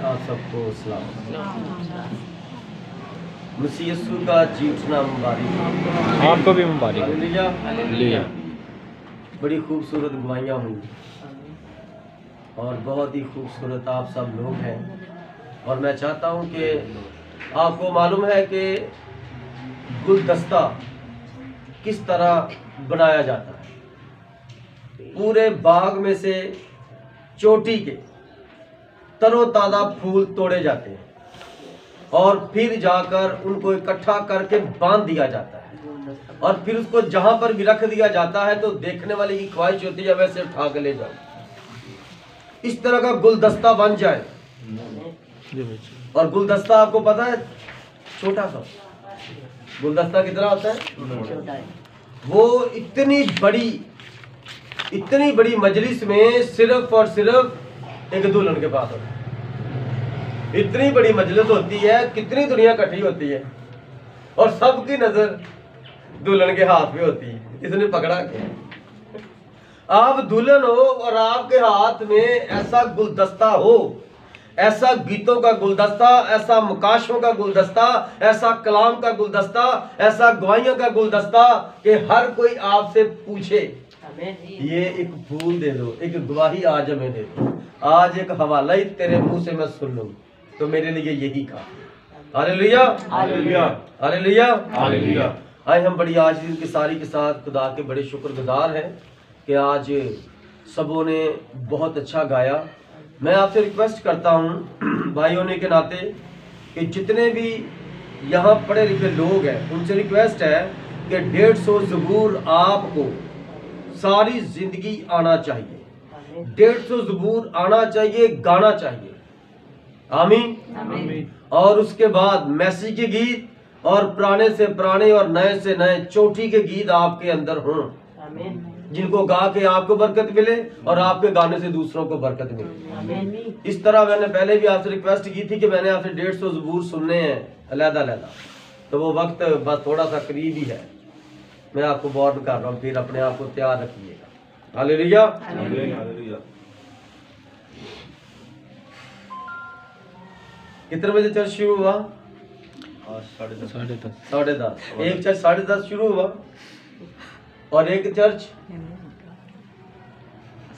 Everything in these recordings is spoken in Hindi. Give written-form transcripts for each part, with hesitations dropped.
आप सबको सलाम। मसीह यीशु का जी उठना मुबारक, आपको भी मुबारक। हालेलुया। बड़ी खूबसूरत गवाहियाँ हुई और बहुत ही खूबसूरत आप सब लोग हैं। और मैं चाहता हूँ कि आपको मालूम है कि गुलदस्ता किस तरह बनाया जाता है। पूरे बाग में से चोटी के तरोताज़ा फूल तोड़े जाते हैं और फिर जाकर उनको इकट्ठा करके बांध दिया जाता है और फिर उसको जहां पर भी रख दिया जाता है तो देखने वाले की ख्वाहिश होती है वैसे उठा के ले जाओ, इस तरह का गुलदस्ता बन जाए। और गुलदस्ता आपको पता है छोटा सा गुलदस्ता कितना होता है? वो इतनी बड़ी मजलिस में सिर्फ और सिर्फ एक दुल्हन के पास होता है। इतनी बड़ी मजलिस होती है, कितनी दुनिया इकट्ठी होती है और सबकी नजर दुल्हन के हाथ में होती है। इसने पकड़ा क्या? आप दुल्हन हो और आपके हाथ में ऐसा गुलदस्ता हो, ऐसा गीतों का गुलदस्ता, ऐसा मुकाशों का गुलदस्ता, ऐसा कलाम का गुलदस्ता, ऐसा गवाहियों का गुलदस्ता कि हर कोई आपसे पूछे ये एक फूल दे दो, एक गवाही आज हमें दे दो, आज एक हवाला ही तेरे मुंह से मैं सुन लूं, तो मेरे लिए यही कहा। Hallelujah, hallelujah, hallelujah, hallelujah. आज हम बड़ी आज की सारी के साथ खुदा के बड़े शुक्रगुजार हैं कि आज सबों ने बहुत अच्छा गाया। मैं आपसे रिक्वेस्ट करता हूं भाई होने के नाते कि जितने भी यहाँ पढ़े लिखे लोग हैं उनसे रिक्वेस्ट है कि 150 ज़बूर आपको सारी जिंदगी आना चाहिए, 150 ज़बूर आना चाहिए, गाना चाहिए। आमीन। और उसके बाद मैसी के गीत और पुराने से पुराने और नए से नए चोटी के गीत आपके अंदर हों, जिनको गा के आपको बरकत मिले और आपके गाने से दूसरों को बरकत मिले। इस तरह मैंने पहले भी आपसे रिक्वेस्ट की थी कि मैंने आपसे 150 ज़बूर सुनने हैं अलग-अलग, तो वो वक्त बस थोड़ा सा करीब ही है। मैं आपको वार्न कर रहा हूँ, फिर अपने आप को तैयार रखिएगा। Hallelujah, hallelujah. कितने बजे चर्च शुरू हुआ? 10:30। एक चर्च 10:30 शुरू हुआ और एक चर्च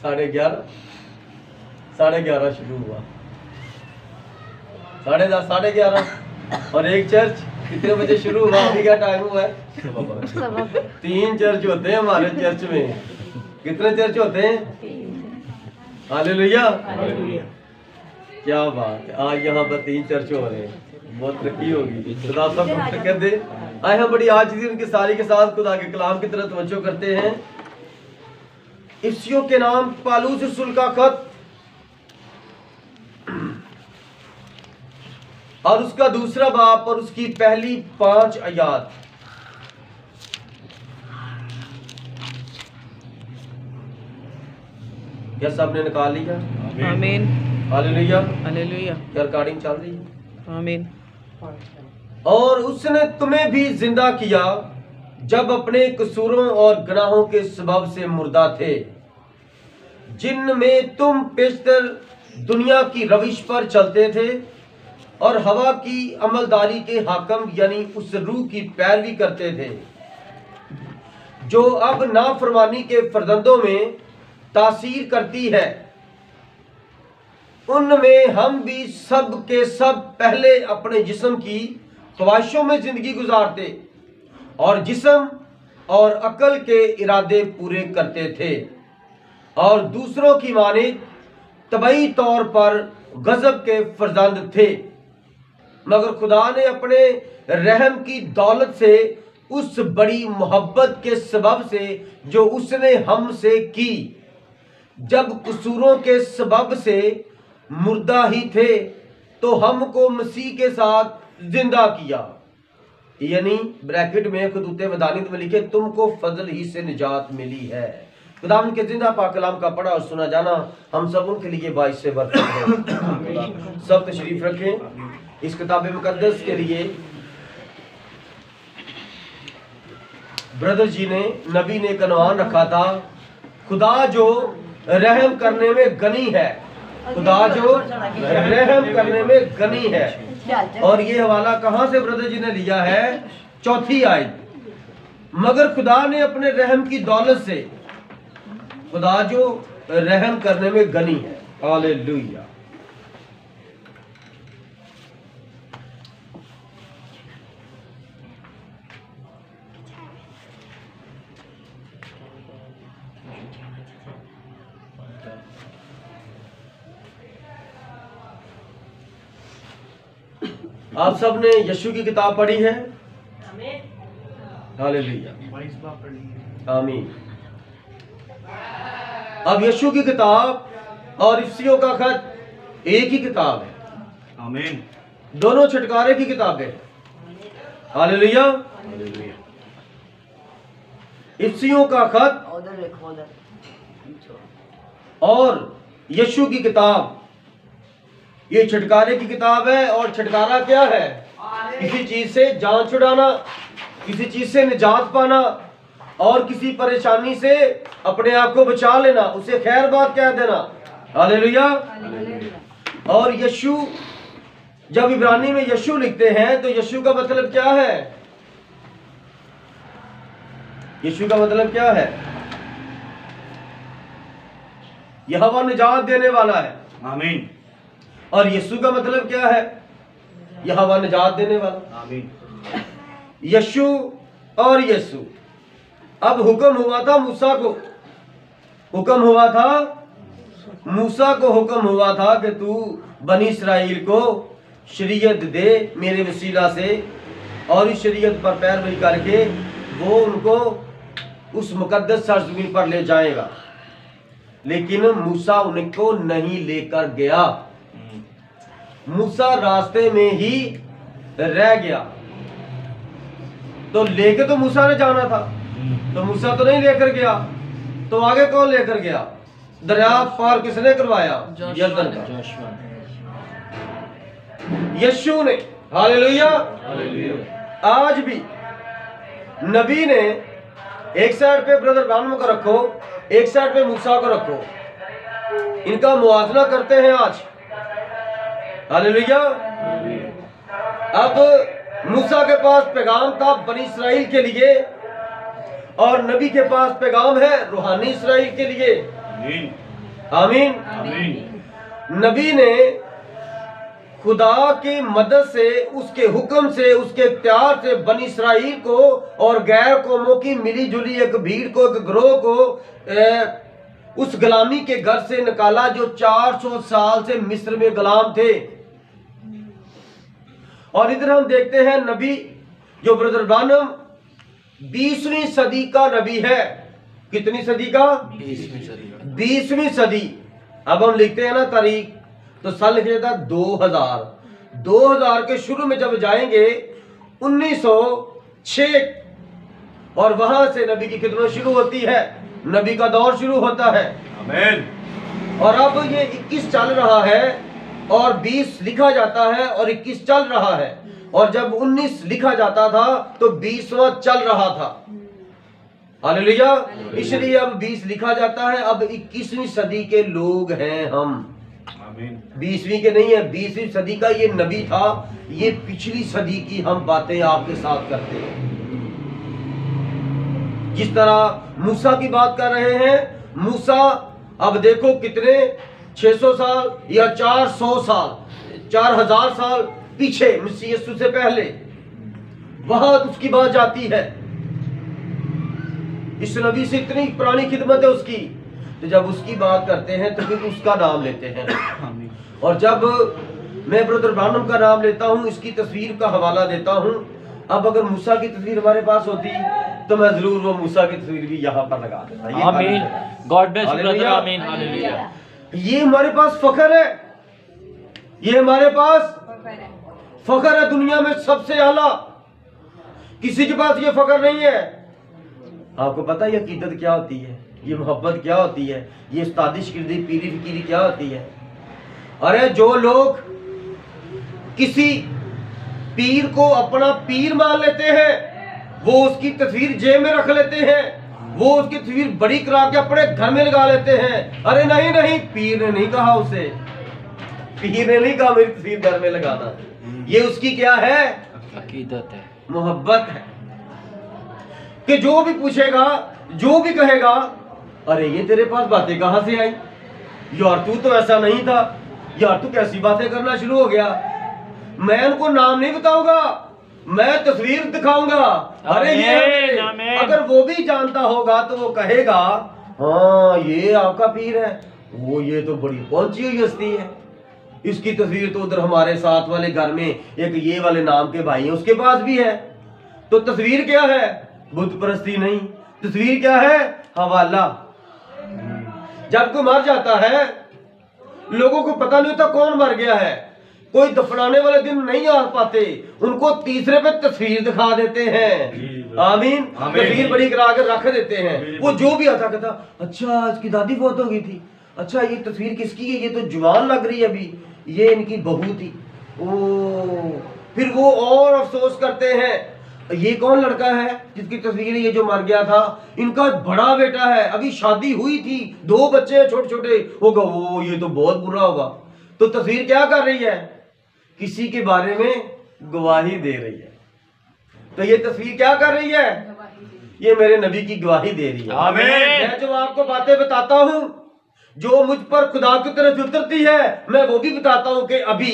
11:30 शुरू हुआ। 10:30 11:30 और एक चर्च कितने बजे शुरू हुआ? अभी क्या टाइम हुआ है? 3 चर्च होते हैं हमारे चर्च में। कितने चर्च होते हैं? हालेलुया, क्या बात है। आज यहाँ पर 3 चर्च हो रहे हैं, बहुत तरक्की होगी। खुदा सबको बरकत दे। आए हम बड़ी आज दिन की सारी के साथ खुदा के कलाम की तरफ तवज्जो करते हैं। इफ्सियों के नाम पालूस रसूल का खत और उसका दूसरा बाब और उसकी पहली 5 आयत। क्या सबने निकाल लिया? आमीन, हालेलुया, हालेलुया। क्या रिकॉर्डिंग चल रही है? आमीन। और उसने तुम्हें भी जिंदा किया जब अपने कसूरों और गुनाहों के सबब से मुर्दा थे, जिनमें तुम पेशतर दुनिया की रविश पर चलते थे और हवा की अमलदारी के हाकम यानी उस रूह की पैरवी करते थे जो अब नाफरमानी के फर्जंदों में तासीर करती है। उनमें हम भी सब के सब पहले अपने जिस्म की ख्वाहिशों में जिंदगी गुजारते और जिस्म और अकल के इरादे पूरे करते थे और दूसरों की मानित तबई तौर पर गजब के फर्जंद थे। मगर खुदा ने अपने रहम की दौलत से उस बड़ी मोहब्बत के सबब से जो उसने हमसे की, जब कसूरों के सबब से मुर्दा ही थे तो हमको मसीह के साथ जिंदा किया। यानी ब्रैकेट में खुदूते वदानित में लिखे तुमको फजल ही से निजात मिली है। खुदावंद के जिंदा पाक कलाम का पढ़ा और सुना जाना हम सब उनके लिए बाइस से बरकत है। सब तशरीफ रखें। इस किताब मुकद्दस के लिए ब्रदर जी ने नबी ने एक अनवान रखा था, खुदा जो रहम करने में गनी है खुदा जो रहम करने में गनी है। और ये हवाला कहां से ब्रदर जी ने लिया है? चौथी आयत, मगर खुदा ने अपने रहम की दौलत से, खुदा जो रहम करने में गनी है। हालेलुया। आप सब ने यीशु की किताब पढ़ी है? हालेलुया, आमीन। अब यीशु की किताब और इफ्सियों का खत एक ही किताब है। आमीन। दोनों छुटकारे की किताबें। हालेलुया। इफ्सियों का खत और यीशु की किताब, ये छुटकारे की किताब है। और छुटकारा क्या है? किसी चीज से जान छुड़ाना, किसी चीज से निजात पाना और किसी परेशानी से अपने आप को बचा लेना, उसे खैर बात कह देना। हालेलुया। और यीशु, जब इब्रानी में यीशु लिखते हैं तो यीशु का मतलब क्या है? यीशु का मतलब क्या है? यहोवा निजात देने वाला है। आमीन। और यीशु का मतलब क्या है? यहोवा निजात देने वाला। आमीन। यीशु और यीशु। अब हुक्म हुआ था मूसा को, हुक्म हुआ था मूसा को, हुक्म हुआ था कि तू बनी इस्राएल को शरीयत दे मेरे वसीला से, और इस शरीयत पर पैरवी करके वो उनको उस मुकद्दस सरजमीन पर ले जाएगा। लेकिन मूसा उनको नहीं लेकर गया। मूसा रास्ते में ही रह गया। तो लेके तो मूसा ने जाना था, तो मूसा तो नहीं लेकर गया, तो आगे कौन लेकर गया? दरिया पार किसने करवाया? यरदन का यीशु ने। हालेलुया। आज भी नबी ने एक साइड पे ब्रदर ब्राह्मण को रखो, एक साइड पे मूसा को रखो, इनका मुआवजा करते हैं आज। हालेलुया। अब मूसा के पास पैगाम था बनी इस्राएल के लिए, और नबी के पास पैगाम है रूहानी इस्राएल के लिए। आमीन। आमीन। नबी ने खुदा की मदद से, उसके हुक्म से, उसके इख्तियार से बनी इस्राएल को और गैर कौमों की मिली जुली एक भीड़ को, एक ग्रोह को उस गुलामी के घर से निकाला जो 400 साल से मिस्र में गुलाम थे। और इधर हम देखते हैं नबी जो ब्रदर ब्रानम 20वीं सदी का नबी है। कितनी सदी का? 20वीं सदी। अब हम लिखते हैं ना तारीख, तो साल लिखा था 2000 के शुरू में जब जाएंगे 1906, और वहां से नबी की खिदमत शुरू होती है, नबी का दौर शुरू होता है। आमीन। और अब ये 21 चल रहा है, और 20 लिखा जाता है, और 21 चल रहा है। और जब 19 लिखा जाता था तो 20वां चल रहा था। हालेलुया। इसलिए अब 20 लिखा जाता है। अब 21वीं सदी के लोग हैं हम। आमीन। 20वीं के नहीं है, 20वीं सदी का ये नबी था। ये पिछली सदी की हम बातें आपके साथ करते हैं। जिस तरह मूसा की बात कर रहे हैं, मूसा अब देखो कितने 600 साल या 400 साल, 4000 साल पीछे मसीह यीशु से पहले, वहां उसकी बात जाती है। इस नबी से इतनी पुरानी खिदमत है उसकी, तो जब उसकी बात करते हैं तो फिर उसका नाम लेते हैं। और जब मैं ब्रदर ब्रानम का नाम लेता हूं, इसकी तस्वीर का हवाला देता हूं। अब अगर मूसा की तस्वीर हमारे पास होती तो मैं जरूर वो मूसा की तस्वीर भी यहाँ पर लगा देता। आमीन। God bless you brother. आमीन। हालेलुया। ये हमारे पास फखर है, ये हमारे पास फखर है। दुनिया में सबसे आला किसी के पास ये फखर नहीं है। आपको पता है ये अकीदत क्या होती है, ये मोहब्बत क्या होती है, ये उस्तादी शिरदी पीरी फिकीरी क्या होती है। अरे जो लोग किसी पीर को अपना पीर मान लेते हैं, वो उसकी तस्वीर जेब में रख लेते हैं, वो उसकी तस्वीर बड़ी करा के अपने घर में लगा लेते हैं। अरे नहीं नहीं, पीर ने नहीं कहा उसे, पीर ने नहीं कहा मेरी तस्वीर घर में लगाना, ये उसकी क्या है? अकीदत है, मोहब्बत है कि जो भी पूछेगा, जो भी कहेगा, अरे ये तेरे पास बातें कहां से आई यार, तू तो ऐसा नहीं था यार, तू कैसी बातें करना शुरू हो गया। मैं उनको नाम नहीं बताऊंगा, मैं तस्वीर दिखाऊंगा। अरे ये अगर वो भी जानता होगा तो वो कहेगा हाँ ये आपका पीर है, वो ये तो बड़ी पहुंची हुई हस्ती है, इसकी तस्वीर तो उधर हमारे साथ वाले घर में एक ये वाले नाम के भाई हैं उसके पास भी है। तो तस्वीर क्या है? बुत परस्ती नहीं, तस्वीर क्या है? हवाला। जब कोई मर जाता है लोगों को पता नहीं होता कौन मर गया है, कोई दफनाने वाले दिन नहीं आ पाते, उनको तीसरे पे तस्वीर दिखा देते हैं। आमीन। तस्वीर बड़ी करा कर रख देते हैं। वो जो भी आता कहता अच्छा इसकी दादी बहुत हो गई थी, अच्छा ये तस्वीर किसकी है, ये तो जवान लग रही है अभी, ये इनकी बहू थी। ओ फिर वो और अफसोस करते हैं ये कौन लड़का है जिसकी तस्वीर ये जो मर गया था, इनका बड़ा बेटा है, अभी शादी हुई थी, 2 बच्चे हैं छोटे छोटे, होगा वो ये तो बहुत बुरा होगा। तो तस्वीर क्या कर रही है? किसी के बारे में गवाही दे रही है। तो ये तस्वीर क्या कर रही है? ये मेरे नबी की गवाही दे रही है। आमीन। मैं जो आपको बातें बताता हूं जो मुझ पर खुदा की तरफ उतरती है, मैं वो भी बताता हूं कि अभी,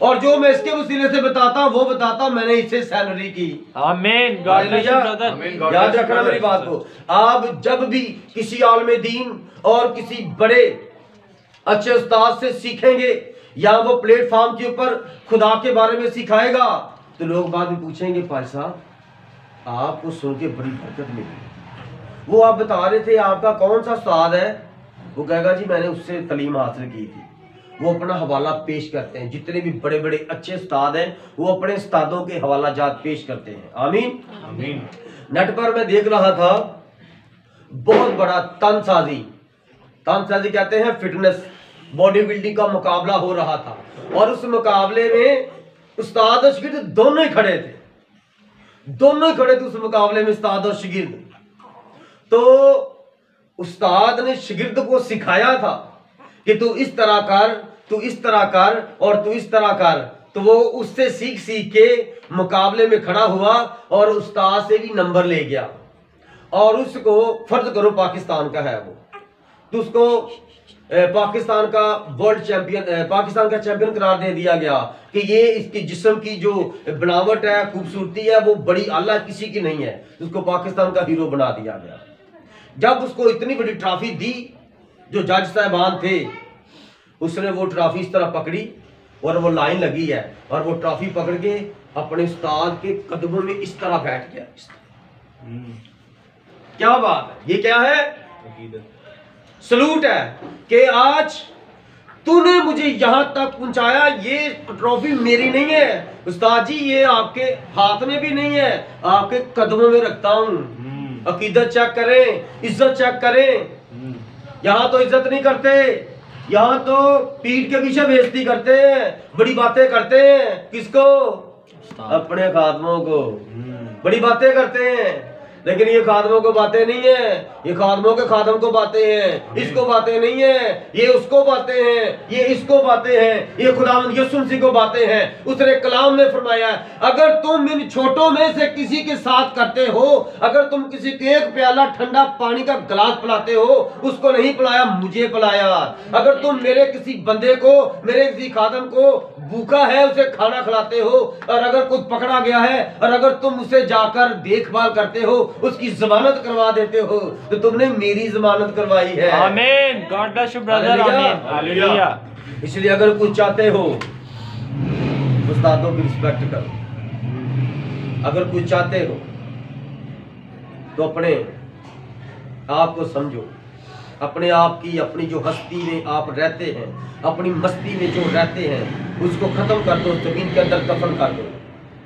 और जो मैं इसके वसीले से बताता हूं वो बताता हूं मैंने इससे सैलरी की। आमीन। God bless you brother. याद रखना मेरी बात को। आप जब भी किसी आलिम दीन और किसी बड़े अच्छे उस्ताद से सीखेंगे या वो प्लेटफॉर्म के ऊपर खुदा के बारे में सिखाएगा तो लोग बाद में पूछेंगे भाई साहब आपको सुन के बड़ी बरकत मिली। वो आप बता रहे थे आपका कौन सा उस्ताद है? वो कहेगा जी मैंने उससे तालीम हासिल की थी। वो अपना हवाला पेश करते हैं, जितने भी बड़े बड़े अच्छे उस्ताद हैं वो अपने उस्तादों के हवाला जात पेश करते हैं। आमीन आमीन। नेट पर मैं देख रहा था बहुत बड़ा तनसाजी कहते हैं फिटनेस बॉडी बिल्डिंग का मुकाबला हो रहा था, और उस मुकाबले में उस्ताद और शागिर्द दोनों ही खड़े थे उस मुकाबले में, उस्ताद और शागिर्द। तो उस्ताद ने शागिर्द को सिखाया था कि तू इस तरह कर, तू इस तरह कर और तू इस तरह कर। तो वो उससे सीख के मुकाबले में खड़ा हुआ और उस्ताद से भी नंबर ले गया, और उसको फर्ज करो पाकिस्तान का है वो, तो उसको पाकिस्तान का वर्ल्ड चैंपियन, पाकिस्तान का चैंपियन करार दे दिया गया कि ये इसकी जिस्म की जो बनावट है, खूबसूरती है, वो बड़ी आला किसी की नहीं है। उसको पाकिस्तान का हीरो बना दिया गया। जब उसको इतनी बड़ी ट्रॉफी दी, जो जज साहबान थे उसने वो ट्रॉफी इस तरह पकड़ी और वो लाइन लगी है, और वो ट्रॉफी पकड़ के अपने उस्ताद के कदमों में इस तरह बैठ गया। क्या बात है, ये क्या है? सलूट है कि आज तूने मुझे यहां तक पहुंचाया, ये ट्रॉफी मेरी नहीं है उस्ताद जी, ये आपके हाथ में भी नहीं है, आपके कदमों में रखता हूं। अकीदत चेक करें, इज्जत चेक करें। यहां तो इज्जत नहीं करते, यहां तो पीठ के पीछे बेइज्जती करते हैं, बड़ी बातें करते हैं। किसको? अपने खादमों को बड़ी बातें करते हैं, लेकिन ये खादमों को बातें नहीं है, ये खादमों के खादम को बातें हैं, इसको बातें नहीं है, ये उसको बातें हैं, ये इसको बातें हैं, ये खुदावंद यीशु मसीह को बातें हैं। उसने कलाम में फरमाया अगर तुम इन छोटों में से किसी के साथ करते हो, अगर तुम किसी को एक प्याला ठंडा पानी का गिलास पिलाते हो, उसको नहीं पिलाया मुझे पिलाया। अगर तुम मेरे किसी बंदे को, मेरे किसी खादम को भूखा है उसे खाना खिलाते हो, और अगर कोई पकड़ा गया है और अगर तुम उसे जाकर देखभाल करते हो, उसकी जमानत करवा देते हो, तो तुमने मेरी जमानत करवाई है। आमीन। God bless you brother. आमीन। हालेलुया। इसलिए अगर कुछ चाहते हो उस्तादों की रिस्पेक्ट करो, अगर कुछ चाहते हो तो अपने आप को समझो, अपने आप की, अपनी जो हस्ती में आप रहते हैं, अपनी मस्ती में जो रहते हैं, उसको खत्म कर दो, जमीन के अंदर दफन कर दो।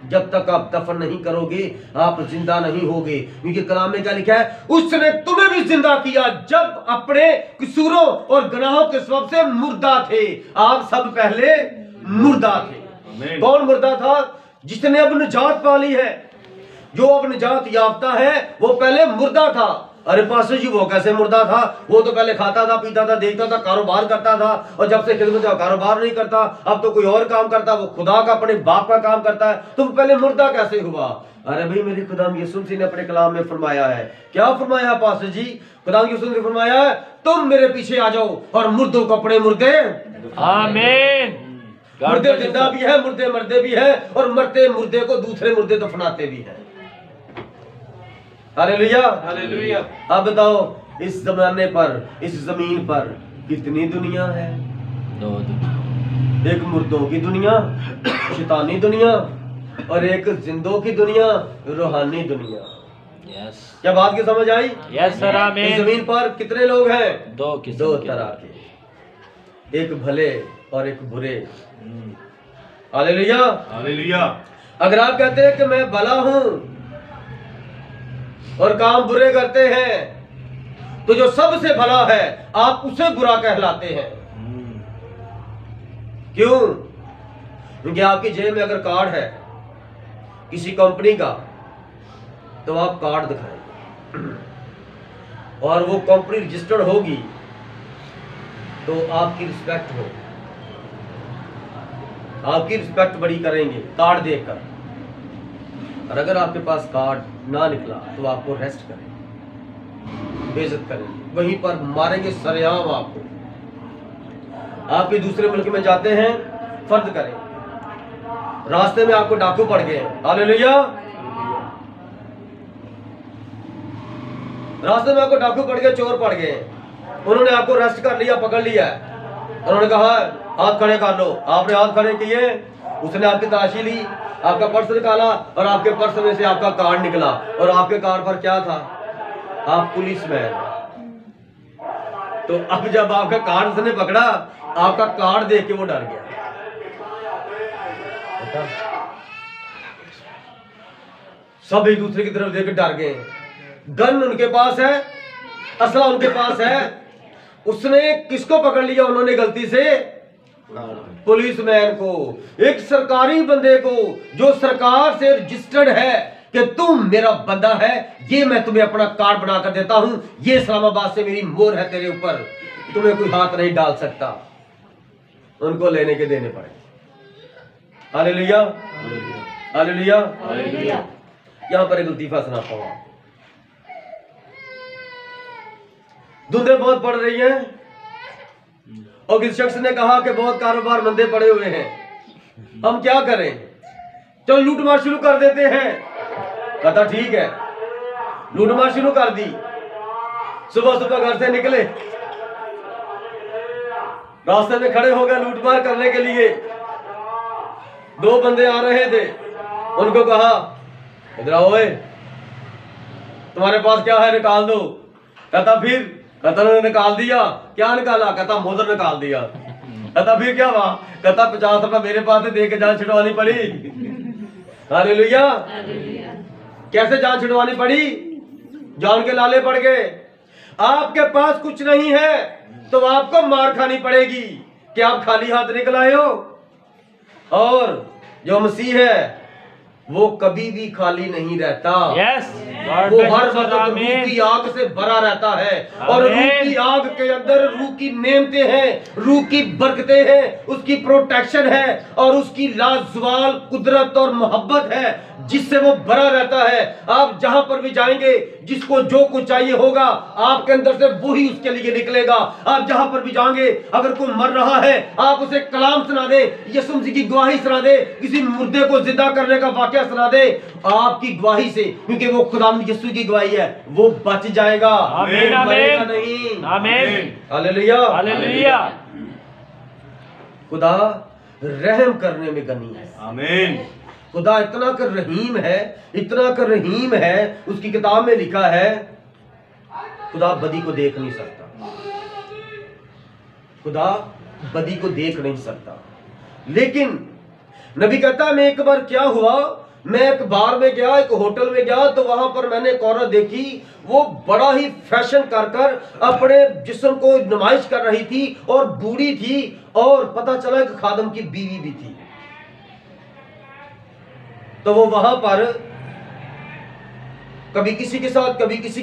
जब तक आप दफन नहीं करोगे आप जिंदा नहीं होगे, क्योंकि कलाम में क्या लिखा है? उसने तुम्हें भी जिंदा किया जब अपने कसूरों और गुनाहों के सबब से मुर्दा थे। आप सब पहले मुर्दा थे। कौन मुर्दा था? जिसने अब निजात पा ली है। जो अब निजात याफ्ता है वो पहले मुर्दा था। अरे पास्टर जी वो कैसे मुर्दा था? वो तो पहले खाता था, पीता था, देखता था, कारोबार करता था, और जब से खिदमत का कारोबार नहीं करता, अब तो कोई और काम करता, वो खुदा का अपने बाप का काम करता है, तो पहले मुर्दा कैसे हुआ? अरे भाई मेरे खुदा यीशु मसीह ने अपने कलाम में फरमाया है, क्या फरमाया पास्टर जी? खुदा यीशु ने फरमाया है, तुम मेरे पीछे आ जाओ और मुर्दों को अपने मुर्दे, आमीन। मुर्दे जिंदा भी है, मुर्दे मरते भी है, और मरते मुर्दे को दूसरे मुर्दे दफनाते भी है। Hallelujah, hallelujah. अब बताओ इस जमाने पर, इस जमीन पर कितनी दुनिया है? 2 दुनिया। एक मुर्दों की दुनिया, शैतानी दुनिया, और एक जिंदों की दुनिया, रूहानी दुनिया। यस क्या बात की समझ आई? यस सर, इस आमीन। जमीन पर कितने लोग हैं? 2 किस्म दो के। तरह के, एक भले और एक बुरे। Hallelujah, hallelujah. अगर आप कहते हैं कि मैं भला हूं और काम बुरे करते हैं, तो जो सबसे भला है आप उसे बुरा कहलाते हैं। क्यों? क्योंकि आपकी जेब में अगर कार्ड है किसी कंपनी का, तो आप कार्ड दिखाएंगे, और वो कंपनी रजिस्टर्ड होगी, तो आपकी रिस्पेक्ट होगी, आपकी रिस्पेक्ट बड़ी करेंगे कार्ड देखकर। और अगर आपके पास कार्ड ना निकला तो आपको रेस्ट करेंगे, बेइज्जत करेंगे, वहीं पर मारेंगे सरेआम आपको। आपके दूसरे मुल्क में जाते हैं, फर्ज करें रास्ते में आपको डाकू पड़ गए, हालेलुया, रास्ते में आपको डाकू पड़ गए, चोर पड़ गए, उन्होंने आपको रेस्ट कर लिया, पकड़ लिया, उन्होंने कहा हाथ खड़े कर लो, आपने हाथ खड़े किए, उसने आपकी तलाशी ली, आपका पर्स निकाला, और आपके पर्स में से आपका कार्ड निकला, और आपके कार्ड पर क्या था? आप पुलिसमैन। तो अब जब आपका कार्ड उसने पकड़ा, आपका कार्ड देख के वो डर गया। सब एक दूसरे की तरफ देख के डर गए। गन उनके पास है, असला उनके पास है, उसने किसको पकड़ लिया? उन्होंने गलती से पुलिसमैन को, एक सरकारी बंदे को, जो सरकार से रजिस्टर्ड है कि तुम मेरा बंदा है, ये मैं तुम्हें अपना कार्ड बना कर देता हूं, ये इस्लामाबाद से मेरी मोहर है तेरे ऊपर, तुम्हें कोई हाथ नहीं डाल सकता। उनको लेने के देने पड़े। Hallelujah, hallelujah, hallelujah. यहां पर एक लतीफा सुनाता हूं। धुंधें बहुत पड़ रही हैं, और किसी शख्स ने कहा कि बहुत कारोबार मंदे पड़े हुए हैं, हम क्या करें? चलो लूटमार शुरू कर देते हैं। कहता ठीक है, लूटमार शुरू कर दी। सुबह सुबह घर से निकले, रास्ते में खड़े हो गए लूटमार करने के लिए। 2 बंदे आ रहे थे, उनको कहा इधर आओ, तुम्हारे पास क्या है, निकाल दो। कहता फिर? कहता उन्होंने निकाल दिया। क्या निकाला? कहता मोजर निकाल दिया। कहता फिर क्या हुआ? कहता 50 रुपए मेरे पास से दे के जान छुड़वानी पड़ी। हालेलुया। कैसे जान छुड़वानी पड़ी? जान के लाले पड़ गए। आपके पास कुछ नहीं है तो आपको मार खानी पड़ेगी कि आप खाली हाथ निकल आए हो। और जो मसीह है वो कभी भी खाली नहीं रहता। यस, वो हर वक्त रूह की आग से भरा रहता है, और रूह की आग के अंदर रूह की नेमतें हैं, रूह की बरकतें हैं, उसकी प्रोटेक्शन है, और उसकी लाजवाल कुदरत और मोहब्बत है जिससे वो भरा रहता है। आप जहां पर भी जाएंगे, जिसको जो कुछ चाहिए होगा आपके अंदर से वही उसके लिए निकलेगा। आप जहां पर भी जाएंगे, अगर कोई मर रहा है आप उसे कलाम सुना दे, यीशु मसीह की गवाही सुना दे, किसी मुर्दे को जिंदा करने का वाकया सुना दे, आपकी गवाही से, क्योंकि वो खुदा यीशु की गवाही है, वो बच जाएगा। आमीन, मरेगा आमीन, नहीं। आमीन, हालेलुया, हालेलुया। खुदा रहम करने में गनी है। आमीन। खुदा इतना कर रहीम है, इतना कर रहीम है, उसकी किताब में लिखा है खुदा बदी को देख नहीं सकता, खुदा बदी को देख नहीं सकता। लेकिन नबी कहता मैं एक बार क्या हुआ, मैं एक बार में गया, एक होटल में गया, तो वहां पर मैंने एक औरत देखी, वो बड़ा ही फैशन कर कर अपने जिस्म को नुमाइश कर रही थी, और बूढ़ी थी, और पता चला कि खादम की बीवी भी थी। तो वो वहां पर कभी किसी के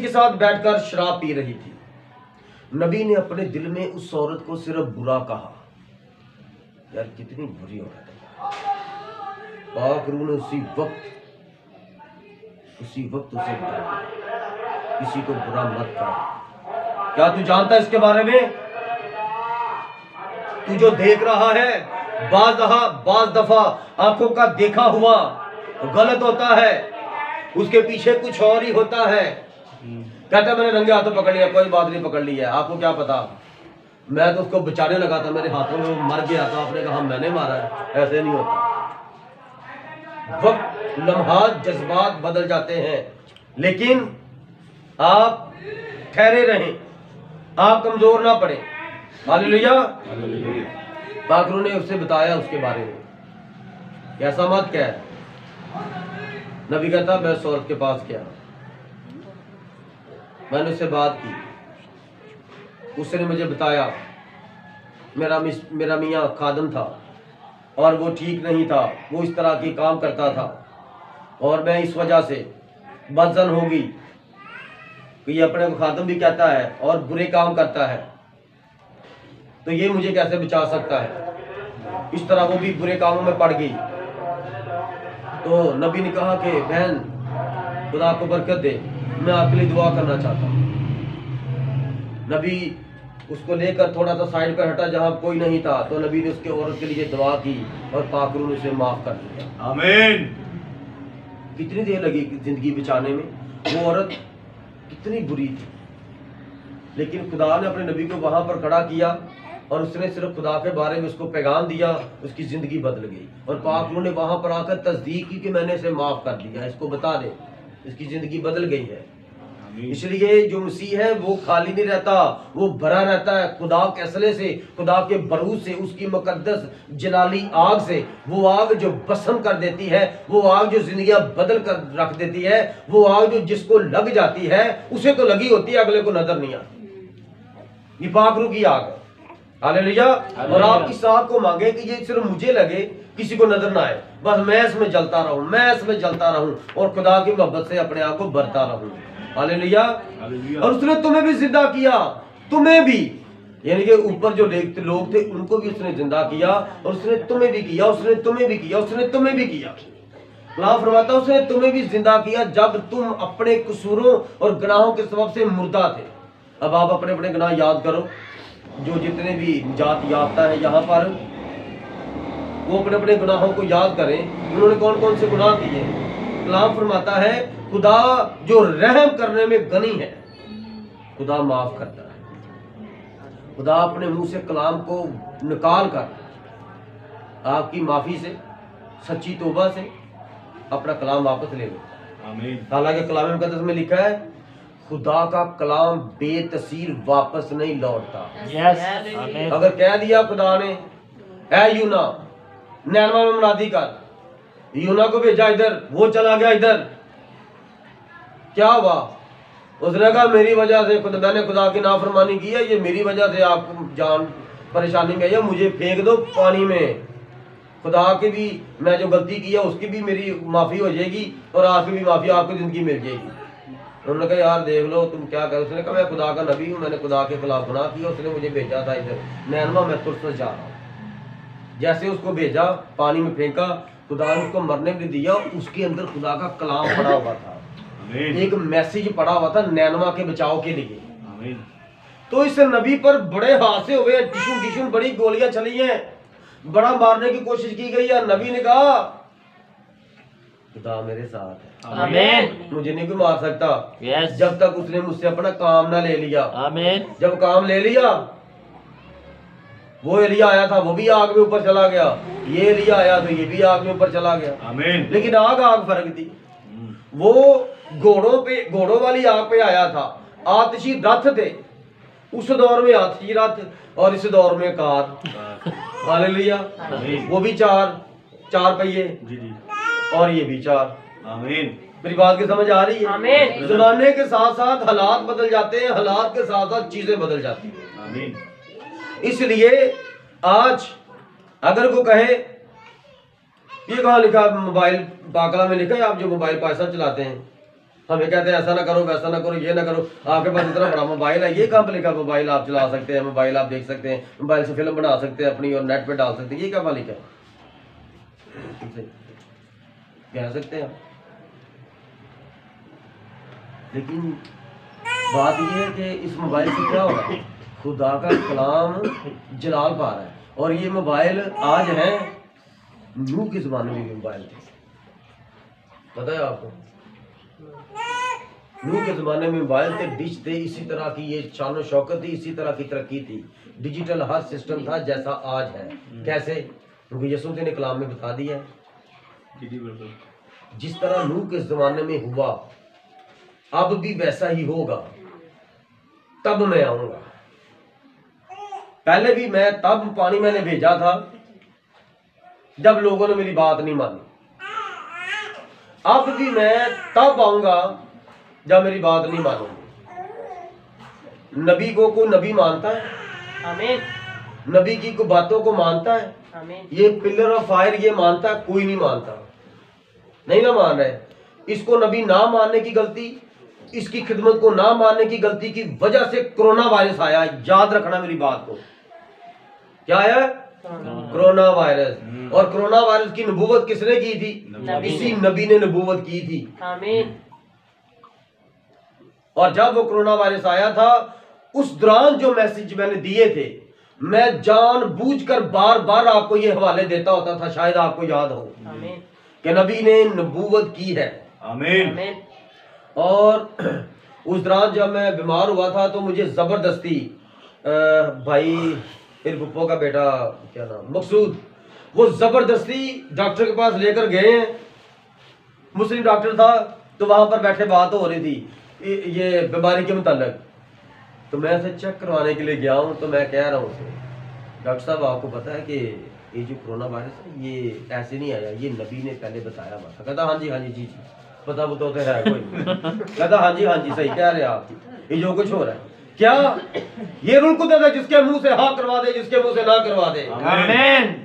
साथ बैठकर शराब पी रही थी। नबी ने अपने दिल में उस औरत को सिर्फ बुरा कहा, यार कितनी बुरी औरत है। पाक रूह ने उसी वक्त उसे बताया, किसी को बुरा मत कर। क्या तू जानता है इसके बारे में? तू जो देख रहा है बाज दफा आंखों का देखा हुआ गलत होता है, उसके पीछे कुछ और ही होता है। कहता है मैंने रंगे हाथों पकड़ लिया, कोई बात नहीं, पकड़ लिया, आपको क्या पता, मैं तो उसको बचाने लगा था, मेरे हाथों में वो मर गया था, आपने कहा मैंने मारा है। ऐसे नहीं होता। वक्त लम्हात जज्बात बदल जाते हैं, लेकिन आप ठहरे रहें, आप कमजोर ना पड़े। हालेलुया। पाक रूह ने उससे बताया उसके बारे में, ऐसा मत कह। नबी कहता मैं उस औरत के पास गया, मैंने उससे बात की, उसने मुझे बताया मेरा मियाँ खादम था और वो ठीक नहीं था, वो इस तरह की काम करता था और मैं इस वजह से बदजन होगी कि ये अपने को खादम भी कहता है और बुरे काम करता है, तो ये मुझे कैसे बचा सकता है। इस तरह वो भी बुरे कामों में पड़ गई। तो नबी ने कहा कि बहन खुदा आपको बरकत दे, मैं आपके लिए दुआ करना चाहता हूँ। नबी उसको लेकर थोड़ा सा साइड पर हटा जहाँ कोई नहीं था, तो नबी ने उसके औरत के लिए दुआ की और पाक रूह ने उसे माफ कर दिया। आमीन। कितनी देर लगी जिंदगी बचाने में, वो औरत कितनी बुरी थी, लेकिन खुदा ने अपने नबी को वहां पर खड़ा किया और उसने सिर्फ खुदा के बारे में उसको पैगाम दिया, उसकी जिंदगी बदल गई। और पाक रूह ने वहां पर आकर तस्दीक की कि मैंने इसे माफ कर दिया, इसको बता दे, इसकी जिंदगी बदल गई है। इसलिए जो मसीह है वो खाली नहीं रहता, वो भरा रहता है खुदा के असले से, खुदा के बरूद से, उसकी मुकद्दस जलाली आग से। वो आग जो बसम कर देती है, वो आग जो जिंदगियां बदल कर रख देती है, वो आग जो जिसको लग जाती है उसे तो लगी होती है, अगले को नजर नहीं आती। ये पाक रूह की आग है। हालेलुया। और आप इस आग को मांगे कि ये सिर्फ मुझे लगे, किसी को नजर ना आए, बस मैं इसमें जलता रहूं, मैं इसमें जलता रहूं और खुदा की मोहब्बत से अपने आप को भरता रहूं। हालेलुया। और उसने तुम्हें भी जिंदा किया, तुम्हें भी, यानी कि ऊपर जो लोग थे उनको भी उसने जिंदा किया, और उसने तुम्हें भी किया, उसने तुम्हें भी किया, उसने तुम्हें भी किया। अल्लाह फरमाता उसने तुम्हें भी जिंदा किया जब तुम अपने कसूरों और गुनाहों के सबब से मुर्दा थे। अब आप अपने अपने गुनाह याद करो, जो जितने भी निजात याफ्ता है यहाँ पर, वो अपने अपने गुनाहों को याद करें, उन्होंने कौन कौन से गुनाह किए। कलाम फरमाता है खुदा जो रहम करने में गनी है, खुदा माफ करता है। खुदा अपने मुंह से कलाम को निकाल कर आपकी माफी से, सच्ची तौबा से अपना कलाम वापस ले लेता है। हालांकि कलाम मुकद्दस में लिखा है खुदा का कलाम बेतसीर वापस नहीं लौटता। अगर कह दिया खुदा ने ऐ यूना नैनवा में मुनादी कर, यूना को भेजा इधर, वो चला गया इधर, क्या हुआ? उसने कहा मेरी वजह से मैंने खुदा की नाफरमानी की है, ये मेरी वजह से आपको जान परेशानी में है, मुझे फेंक दो पानी में। खुदा की भी मैं जो गलती की है उसकी भी मेरी माफी हो जाएगी और आपकी भी माफी, आपको जिंदगी मिल जाएगी। उन्होंने कहा यार देख लो तुम क्या कर। उसने कहा मैं खुदा का नबी हूँ, मैंने खुदा के खिलाफ गुनाह किया, उसने मुझे भेजा था इधर नैनवा, मैं तुरंत जा रहा हूँ। जैसे उसको भेजा, पानी में फेंका, खुदा ने उसको मरने भी दिया, उसके अंदर खुदा का कलाम पड़ा हुआ था, एक मैसेज पड़ा हुआ था नैनवा के बचाव के लिए। तो इस नबी पर बड़े हादसे हुए, टिशुन बड़ी गोलियां चली हैं, बड़ा मारने की कोशिश की गई है। नबी ने कहा खुदा मेरे साथ है, आमीन। मुझे नहीं कोई मार सकता यस। जब तक उसने मुझसे अपना काम ना ले लिया। आमीन। जब काम ले लिया, वो एलिया आया था, वो भी आग में ऊपर चला गया, ये एलिया आया तो ये भी आग में ऊपर चला गया। आमीन। लेकिन आग फर्क थी। वो घोड़ों वाली आग पे आया था, आतिशी रथ थे, उस दौर में आतिशी रथ और इस दौर में कार। हालेलुया। वो भी चार पहिए जी जी, और ये भी चार। आमीन। मेरी बात की समझ आ रही है? आमीन। जमाने के साथ साथ हालात बदल जाते हैं, हालात के साथ साथ चीजें बदल जाती हैं। आमीन। इसलिए आज अगर को कहे, ये कहाँ लिखा, मोबाइल बाकला में लिखा है, आप जो मोबाइल पैसा चलाते हैं, हमें कहते हैं ऐसा ना करो, वैसा ना करो, ये ना करो। आपके पास इतना बड़ा मोबाइल है, ये कहाँ पे लिखा मोबाइल आप चला सकते हैं, मोबाइल आप देख सकते हैं, मोबाइल से फिल्म बना सकते हैं अपनी और नेट पे डाल सकते हैं, ये क्या लिखा है? कह सकते हैं। लेकिन बात यह है कि इस मोबाइल से क्या हो रहा है, खुदा का कलाम जलाल पा रहा है। और ये मोबाइल आज है, नूह के ज़माने में भी मोबाइल थे, पता है आपको? नूह के ज़माने में मोबाइल थे, डिश थे, इसी तरह की ये शान शौकत थी, इसी तरह की तरक्की थी, डिजिटल हर सिस्टम था जैसा आज है। कैसे? क्योंकि यसू ने कलाम में बता दिया है, जिस तरह नूह के ज़माने में हुआ अब भी वैसा ही होगा, तब मैं आऊंगा। पहले भी मैं तब पानी मैंने भेजा था जब लोगों ने मेरी बात नहीं मानी, अब भी मैं तब आऊंगा जब मेरी बात नहीं मानूंगी। नबी को नबी मानता है, आमीन, नबी की को बातों को मानता है, आमीन, ये पिलर ऑफ फायर ये मानता है? कोई नहीं मानता, नहीं ना मान रहे। इसको नबी ना मानने की गलती, इसकी खिदमत को ना मानने की गलती की वजह से कोरोना वायरस आया। याद रखना मेरी बात को, क्या आया? Corona virus. और कोरोना वायरस की नबूवत किसने की थी? नबी इसी नबी ने नबूवत की थी। आमीन। और जब वो कोरोना वायरस आया था, उस दौरान जो मैसेज मैंने दिए थे, मैं जानबूझकर बार बार आपको ये हवाले देता होता था, शायद आपको याद हो आमीन, कि नबी ने नबूवत की है। आमीन। आमीन। और उस दौरान जब मैं बीमार हुआ था तो मुझे जबरदस्ती भाई फिर पुप्पो का बेटा क्या नाम मकसूद, वो जबरदस्ती डॉक्टर के पास लेकर गए हैं। मुस्लिम डॉक्टर था, तो वहां पर बैठे बात हो रही थी ये बीमारी के मुताल्लिक। तो मैं उसे चेक करवाने के लिए गया हूँ, तो मैं कह रहा हूँ उसे, डॉक्टर साहब आपको पता है कि ये जो कोरोना वायरस है ये ऐसे नहीं आया, ये नबी ने पहले बताया हुआ था। कहता हाँ जी जी जी पता वो तो है कोई नहीं। कहता हाँ जी सही कह रहे आप, ये जो कुछ हो रहा है क्या ये रुल कुदरत है, जिसके मुंह से हाँ करवा दे, जिसके मुंह से ना करवा दे। आमीन।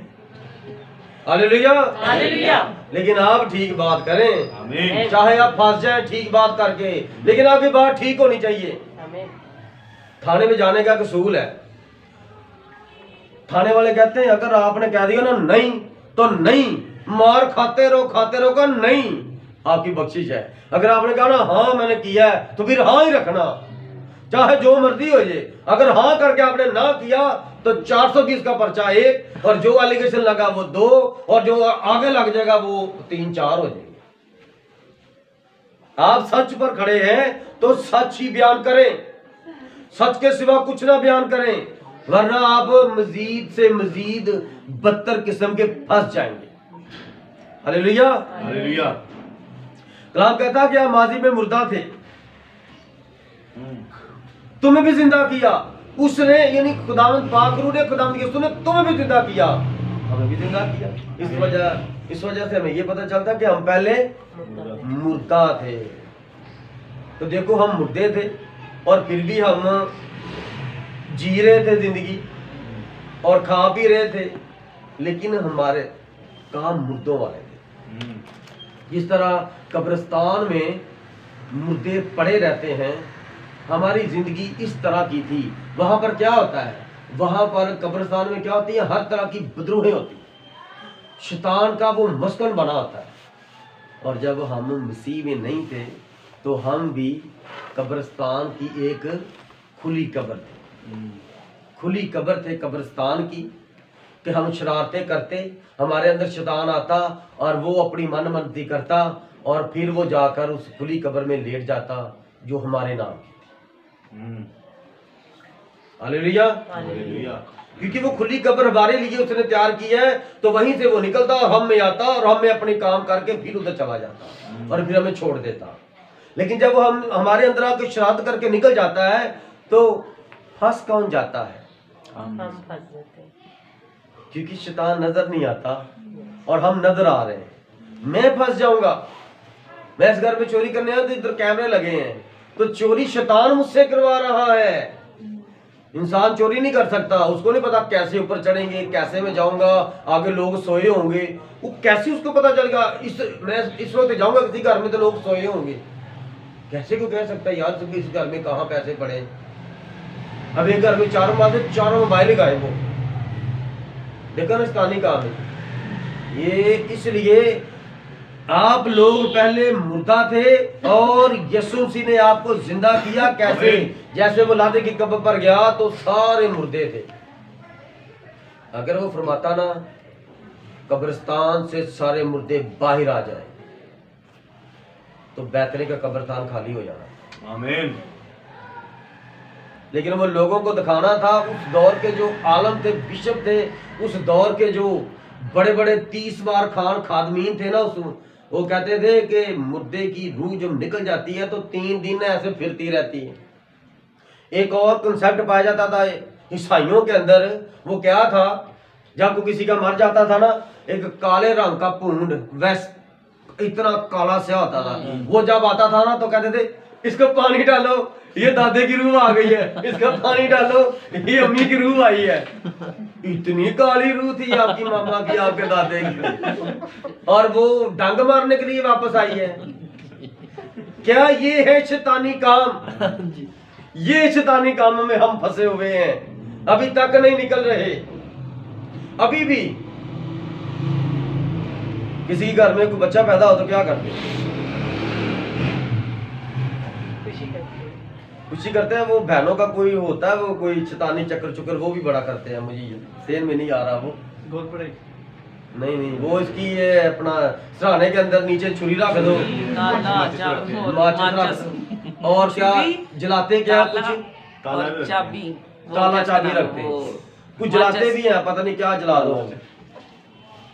हालेलुया। हालेलुया। लेकिन आप ठीक बात करें, आमीन। चाहे आप फंस जाए ठीक बात करके, लेकिन आपकी बात ठीक होनी चाहिए। आमीन। थाने में जाने का कसूल है, थाने वाले कहते हैं अगर आपने कह दिया ना नहीं तो नहीं, मार खाते रहो का नहीं, आपकी बख्शिश है। अगर आपने कहा ना हाँ मैंने किया है, तो फिर हाँ ही रखना, चाहे जो मर्जी हो जाए। अगर हाँ करके आपने ना किया तो 420 का पर्चा 1, और जो एलिगेशन लगा वो 2, और जो आगे लग जाएगा वो 3-4 हो जाएंगे। आप सच पर खड़े हैं तो सच ही बयान करें, सच के सिवा कुछ ना बयान करें, वरना आप मजीद से मजीद बदतर किस्म के फंस जाएंगे। हालेलुया। हालेलुया। कलाम कहता कि आप माजी में मुर्दा थे, तुम्हें भी जिंदा किया उसने, यानी खुदावंद पाकरू ने, खुदावंद यीशु ने तुम्हें भी जिंदा किया, हमें भी जिंदा किया। इस वजह से हमें ये पता चलता कि हम पहले मुर्दा थे। तो देखो हम मुर्दे थे और फिर भी हम जी रहे थे जिंदगी और खा पी रहे थे, लेकिन हमारे काम मुर्दों वाले थे। जिस तरह कब्रिस्तान में मुर्दे पड़े रहते हैं, हमारी जिंदगी इस तरह की थी। वहां पर क्या होता है, वहां पर कब्रिस्तान में क्या होती है, हर तरह की बदरूहें होती हैं, शैतान का वो मस्कन बना होता है। और जब हम मसीह में नहीं थे तो हम भी कब्रिस्तान की एक खुली कब्र थे, खुली कब्र थे कब्रिस्तान की, कि हम शरारतें करते, हमारे अंदर शैतान आता और वो अपनी मनमर्जी करता, और फिर वो जाकर उस खुली कब्र में लेट जाता जो हमारे नाम की। हालेलुया। हालेलुया। क्योंकि वो खुली कब्र हमारे लिए उसने तैयार की है, तो वहीं से वो निकलता और हम में आता और हम में अपने काम करके फिर उधर चला जाता और फिर हमें छोड़ देता। लेकिन जब हम हमारे अंदर आके शरारत करके निकल जाता है तो फंस कौन जाता है? हम फंस जाते हैं, क्योंकि शैतान नजर नहीं आता और हम नजर आ रहे हैं। मैं फंस जाऊंगा, मैं इस घर में चोरी करने आया तो इधर कैमरे लगे हैं, तो चोरी शैतान मुझसे करवा रहा है। इंसान चोरी नहीं कर सकता, उसको नहीं पता कैसे ऊपर चढ़ेंगे, कैसे मैं जाऊंगा, आगे लोग सोए होंगे, वो कैसे उसको पता चलेगा। मैं इस वक्त जाऊंगा किसी घर में तो लोग सोए होंगे, कैसे को कह सकता है यार तुम इस घर में कहाँ पैसे पड़े। अब एक घर में चारों माँ से चारों मोबाइल गायब हो, देखा ना शैतानी काम है ये। इसलिए आप लोग पहले मुर्दा थे और यीशु मसीह ने आपको जिंदा किया। कैसे? जैसे वो लादे की कब्र पर गया तो सारे मुर्दे थे। अगर वो फरमाता ना कब्रिस्तान से सारे मुर्दे बाहर आ जाए तो बैतनी का कब्रिस्तान खाली हो जाना। आमीन। लेकिन वो लोगों को दिखाना था, उस दौर के जो आलम थे, बिशप थे, उस दौर के जो बड़े बड़े 30 बार खान खादमीन थे ना, वो कहते थे कि मुर्दे की रूह जब निकल जाती है तो 3 दिन ऐसे फिरती रहती है। एक और कंसेप्ट पाया जाता था ईसाइयों के अंदर, वो क्या था, जब को किसी का मर जाता था ना, एक काले रंग का पूंड वैस इतना काला से होता था, वो जब आता था ना तो कहते थे इसको पानी डालो, ये दादे की रूह आ गई है, इसका पानी डालो, ये अम्मी की रूह आई है। इतनी काली रूह थी आपकी मामा की, आपके दादे की, और वो डंग मारने के लिए वापस आई है। क्या ये है शैतानी काम? ये शैतानी काम में हम फंसे हुए हैं, अभी तक नहीं निकल रहे। अभी भी किसी घर में कोई बच्चा पैदा हो तो क्या करते हैं? खुशी करते हैं। वो बहनों का कोई होता है, वो कोई शैतानी चक्कर चुक्कर वो भी बड़ा करते हैं। मुझे सेन में नहीं आ रहा वो नहीं, वो इसकी ये अपना सराहने के अंदर नीचे छुरी रख दो, और क्या जलाते क्या कुछ ताला चाबी रखते हैं, कुछ जलाते भी हैं, पता नहीं क्या जला दो।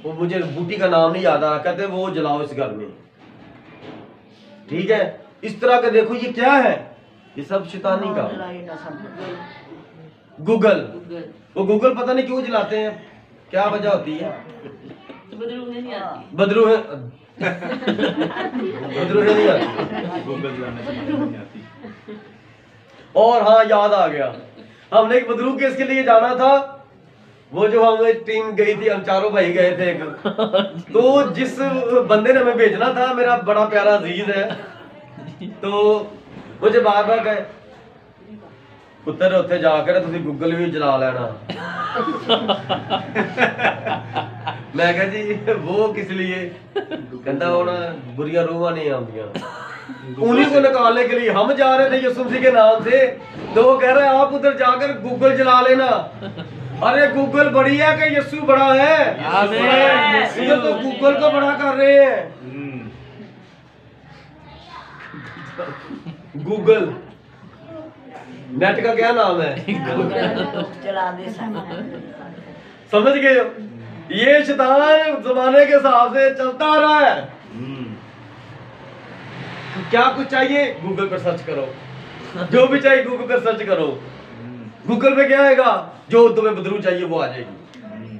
वो मुझे बूटी का नाम नहीं याद आ रहा, कहते हैं वो जलाओ इस घर में। ठीक है, इस तरह का देखो ये क्या है, ये सब शैतानी का। गूगल, वो गूगल पता नहीं क्यों जलाते हैं, क्या वजह होती है? बदरूह नहीं आती, बदरूह नहीं आती। और हाँ, याद आ गया, हमने एक बदरूह केस के लिए जाना था। वो जो हम टीम गई थी, हम चारों भाई गए थे तो जिस बंदे ने हमें भेजना था, मेरा बड़ा प्यारा अजीज है, तो मुझे बार बार कहे पुत्र उत्थे जाकर तुसी गूगल भी जला लेना। मैं कहा जी वो किस लिए? कहता वो ना बुरिया रूहां नहीं आਉਂਦੀਆਂ, उन्हीं को निकालने के लिए हम जा रहे थे यीशु मसीह के नाम से। तो वो कह रहे हैं आप उधर जाकर गूगल जला लेना। अरे गूगल बड़ी है कि यीशु बड़ा है? ये तो गूगल को बड़ा कर रहे हैं। गूगल नेट का क्या नाम है? समझ गए हो? ये शैतान जमाने के हिसाब से चलता आ रहा है। क्या कुछ चाहिए गूगल पर सर्च करो, जो भी चाहिए गूगल पर सर्च करो। गूगल पे क्या आएगा? जो तुम्हें बदरू चाहिए वो आ जाएगी।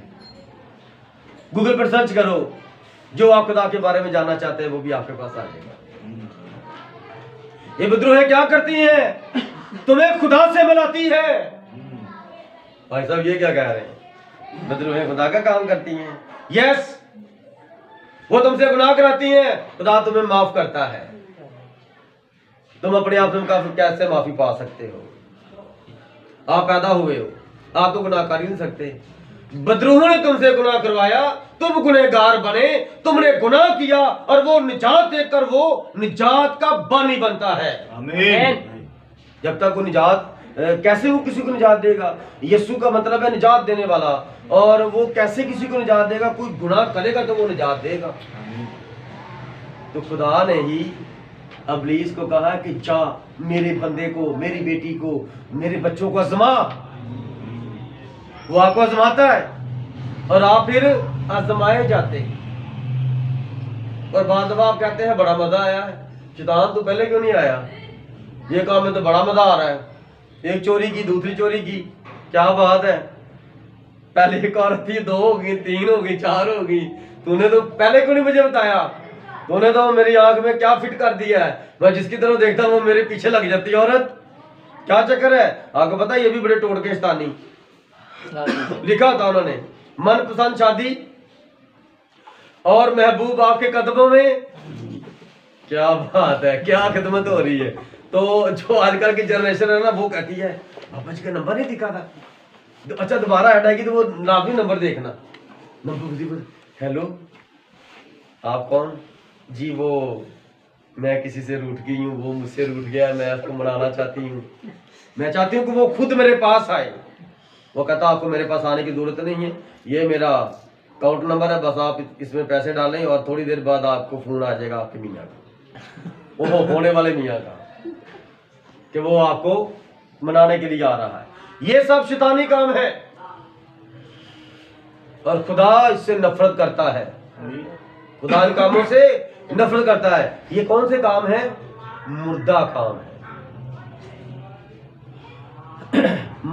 गूगल पर सर्च करो, जो आप खुदा के बारे में जानना चाहते हैं वो भी आपके पास आ जाएगा। ये बदरूहें क्या करती हैं? तुम्हें खुदा से मिलाती है। भाई साहब ये क्या कह रहे हैं? बदरूहें खुदा का काम करती हैं। यस, वो तुमसे गुनाह कराती हैं, खुदा तुम्हें माफ करता है। तुम अपने आप से कैसे माफी पा सकते हो? आप पैदा हुए हो, आप तो गुनाह कर ही नहीं सकते। बदरूहों ने तुमसे गुनाह करवाया, तुम गुनहगार बने, तुमने गुनाह किया, और वो निजात देकर वो निजात का बानी बनता है। आमीन। जब तक वो निजात, कैसे वो किसी को निजात देगा? यीशु का मतलब है निजात देने वाला, और वो कैसे किसी को निजात देगा? कोई गुनाह करेगा तो वो निजात देगा। तो खुदा ने ही अबलीस को कहा कि जा मेरे बंदे को, मेरी बेटी को, मेरे बच्चों को आजमा। वो आपको आजमाता है और आप फिर आजमाए जाते हैं। और बाद में आप कहते हैं बड़ा मजा आया है। शैतान तो पहले क्यों नहीं आया? ये काम में तो बड़ा मजा आ रहा है। एक चोरी की, दूसरी चोरी की, क्या बात है। पहले एक औरत थी, 2 हो गई, 3 हो गई, 4 हो गई। तूने तो पहले क्यों नहीं मुझे बताया? तूने तो मेरी आंख में क्या फिट कर दिया है। मैं जिसकी तरफ देखता हूँ वो मेरे पीछे लग जाती है औरत। क्या चक्कर है? आपको पता है ये भी बड़े टोड़ के शैतानी लिखा था उन्होंने। मनपसंद शादी और महबूब आपके कदमों में, क्या बात है, क्या खिदमत हो रही है। तो जो आजकल की जनरेशन है ना, वो कहती है पापा जी का नंबर नहीं दिखा था। अच्छा दोबारा ऐड आएगी तो वो नाम नंबर देखना। नंबर हेलो आप कौन जी? वो मैं किसी से रूठ गई हूँ, वो मुझसे रूठ गया, मैं उसको मनाना चाहती हूँ। मैं चाहती हूँ कि वो खुद मेरे पास आए। वो कहता आपको मेरे पास आने की जरूरत नहीं है, ये मेरा अकाउंट नंबर है, बस आप इसमें पैसे डालें और थोड़ी देर बाद आपको फोन आ जाएगा आपके मियाँ का, वो होने वाले मियाँ का, कि वो आपको मनाने के लिए आ रहा है। ये सब शैतानी काम है और खुदा इससे नफरत करता है। खुदा इन कामों से नफरत करता है। ये कौन से काम है? मुर्दा काम है।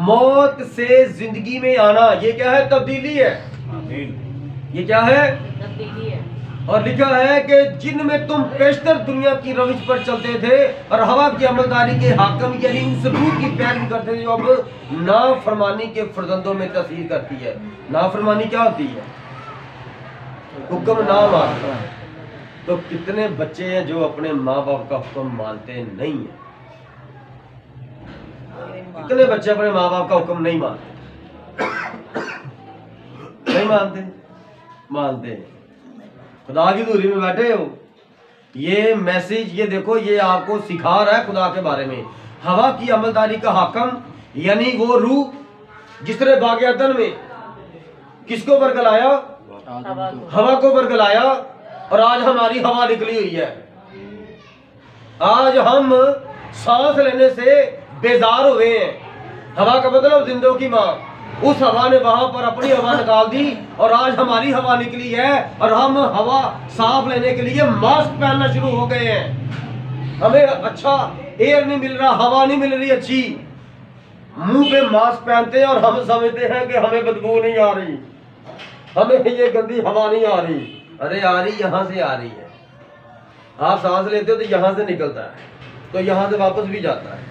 मौत से जिंदगी में आना, ये क्या है? तब्दीली है। आमीन। ये क्या है? तब्दीली है। और लिखा है कि जिनमें तुम पेशतर दुनिया की रविश पर चलते थे और हवा की अमलदारी के हाकम यानी उन सबूत की पैरवी करते थे जो अब नाफरमानी के फर्जंदों में तस्वीर करती है। नाफरमानी क्या होती है? हुक्म ना मानना। तो कितने बच्चे हैं जो अपने माँ बाप का हुक्म मानते नहीं है? कितने बच्चे अपने माँ बाप का हुक्म नहीं मानते? नहीं मानते? मानते हैं। खुदा की दूरी में बैठे हो। ये मैसेज, ये देखो, ये आपको सिखा रहा है खुदा के बारे में। हवा की अमलदारी का हाकम यानी वो रूह जिसने बाग अदन में किसको बरगलाया? हवा को बरगलाया। और आज हमारी हवा निकली हुई है। आज हम सांस लेने से बेजार हुए हैं। हवा का मतलब जिंदों की माँ। उस हवा ने वहां पर अपनी हवा निकाल दी और आज हमारी हवा निकली है और हम हवा साफ लेने के लिए मास्क पहनना शुरू हो गए हैं। हमें अच्छा एयर नहीं मिल रहा, हवा नहीं मिल रही अच्छी, मुंह पे मास्क पहनते हैं और हम समझते हैं कि हमें बदबू नहीं आ रही, हमें ये गंदी हवा नहीं आ रही। अरे आ रही, यहां से आ रही है। आप सांस लेते हो तो यहां से निकलता है, तो यहां से वापस भी जाता है।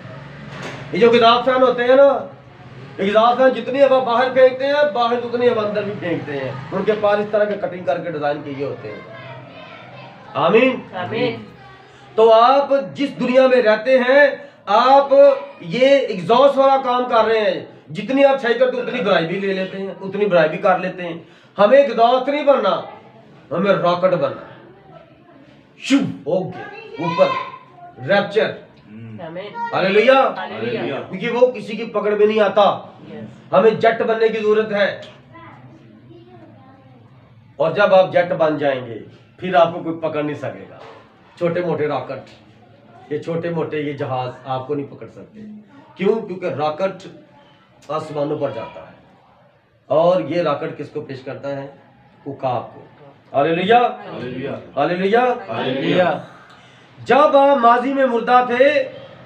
ये जो एग्जॉस्ट फैन होते हैं ना, एग्जॉस्ट फैन जितनी हवा बाहर फेंकते हैं, बाहर उतनी हवा अंदर भी फेंकते हैं। उनके पास इस तरह के कटिंग करके डिजाइन किए होते हैं। आमीन आमीन। तो आप जिस दुनिया में रहते हैं, आप ये एग्जॉस्ट वाला काम कर रहे हैं। जितनी आप सही करते उतनी बुराई भी ले लेते हैं, उतनी बुराई भी कर लेते हैं। हमें एग्जॉस्ट नहीं बनना, हमें रॉकेट बनना है। शुभ हो गया ऊपर रैप्चर। हालेलुया। हालेलुया। क्योंकि वो किसी की पकड़ में नहीं आता। यस। हमें जेट बनने की जरूरत है। और जब आप जेट बन जाएंगे फिर आपको कोई पकड़ नहीं सकेगा। छोटे मोटे रॉकेट, ये छोटे मोटे ये जहाज आपको नहीं पकड़ सकते। क्यों? क्योंकि रॉकेट आसमानों पर जाता है और ये रॉकेट किसको पेश करता है? उकाब को। हालेलुया। हालेलुया। हालेलुया। हालेलुया। जब आप माजी में मुर्दा थे,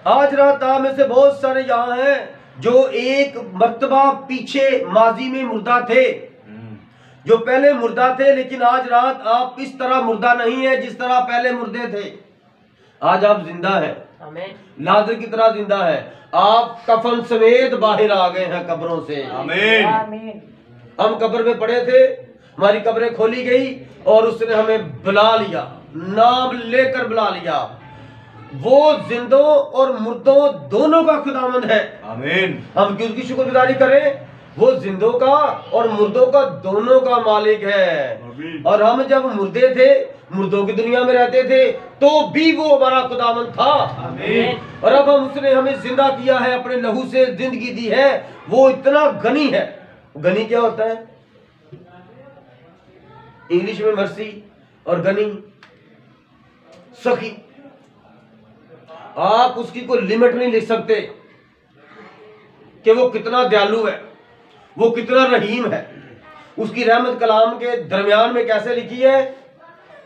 आज रात आप में से बहुत सारे यहाँ हैं जो एक मर्तबा पीछे माजी में मुर्दा थे, जो पहले मुर्दा थे, लेकिन आज रात आप इस तरह मुर्दा नहीं है जिस तरह पहले मुर्दे थे। आज आप जिंदा हैं, आमीन। लाजर की तरह जिंदा है। आप कफन समेत बाहर आ गए हैं कब्रों से। आमीन। आमीन। हम कब्र में पड़े थे, हमारी कब्रें खोली गई और उसने हमें बुला लिया, नाम लेकर बुला लिया। वो जिंदों और मुर्दों दोनों का खुदावंद है। आमीन। हम क्यों उसकी शुक्रगुजारी करें? वो जिंदों का और मुर्दों का दोनों का मालिक है। आमीन। और हम जब मुर्दे थे, मुर्दों की दुनिया में रहते थे, तो भी वो हमारा खुदावंद था। आमीन। और अब हम उसने हमें जिंदा किया है, अपने लहू से जिंदगी दी है। वो इतना गनी है। गनी क्या होता है? इंग्लिश में मर्सी और गनी सखी। आप उसकी कोई लिमिट नहीं लिख सकते कि वो कितना दयालु है, वो कितना रहीम है। उसकी रहमत कलाम के दरमियान में कैसे लिखी है?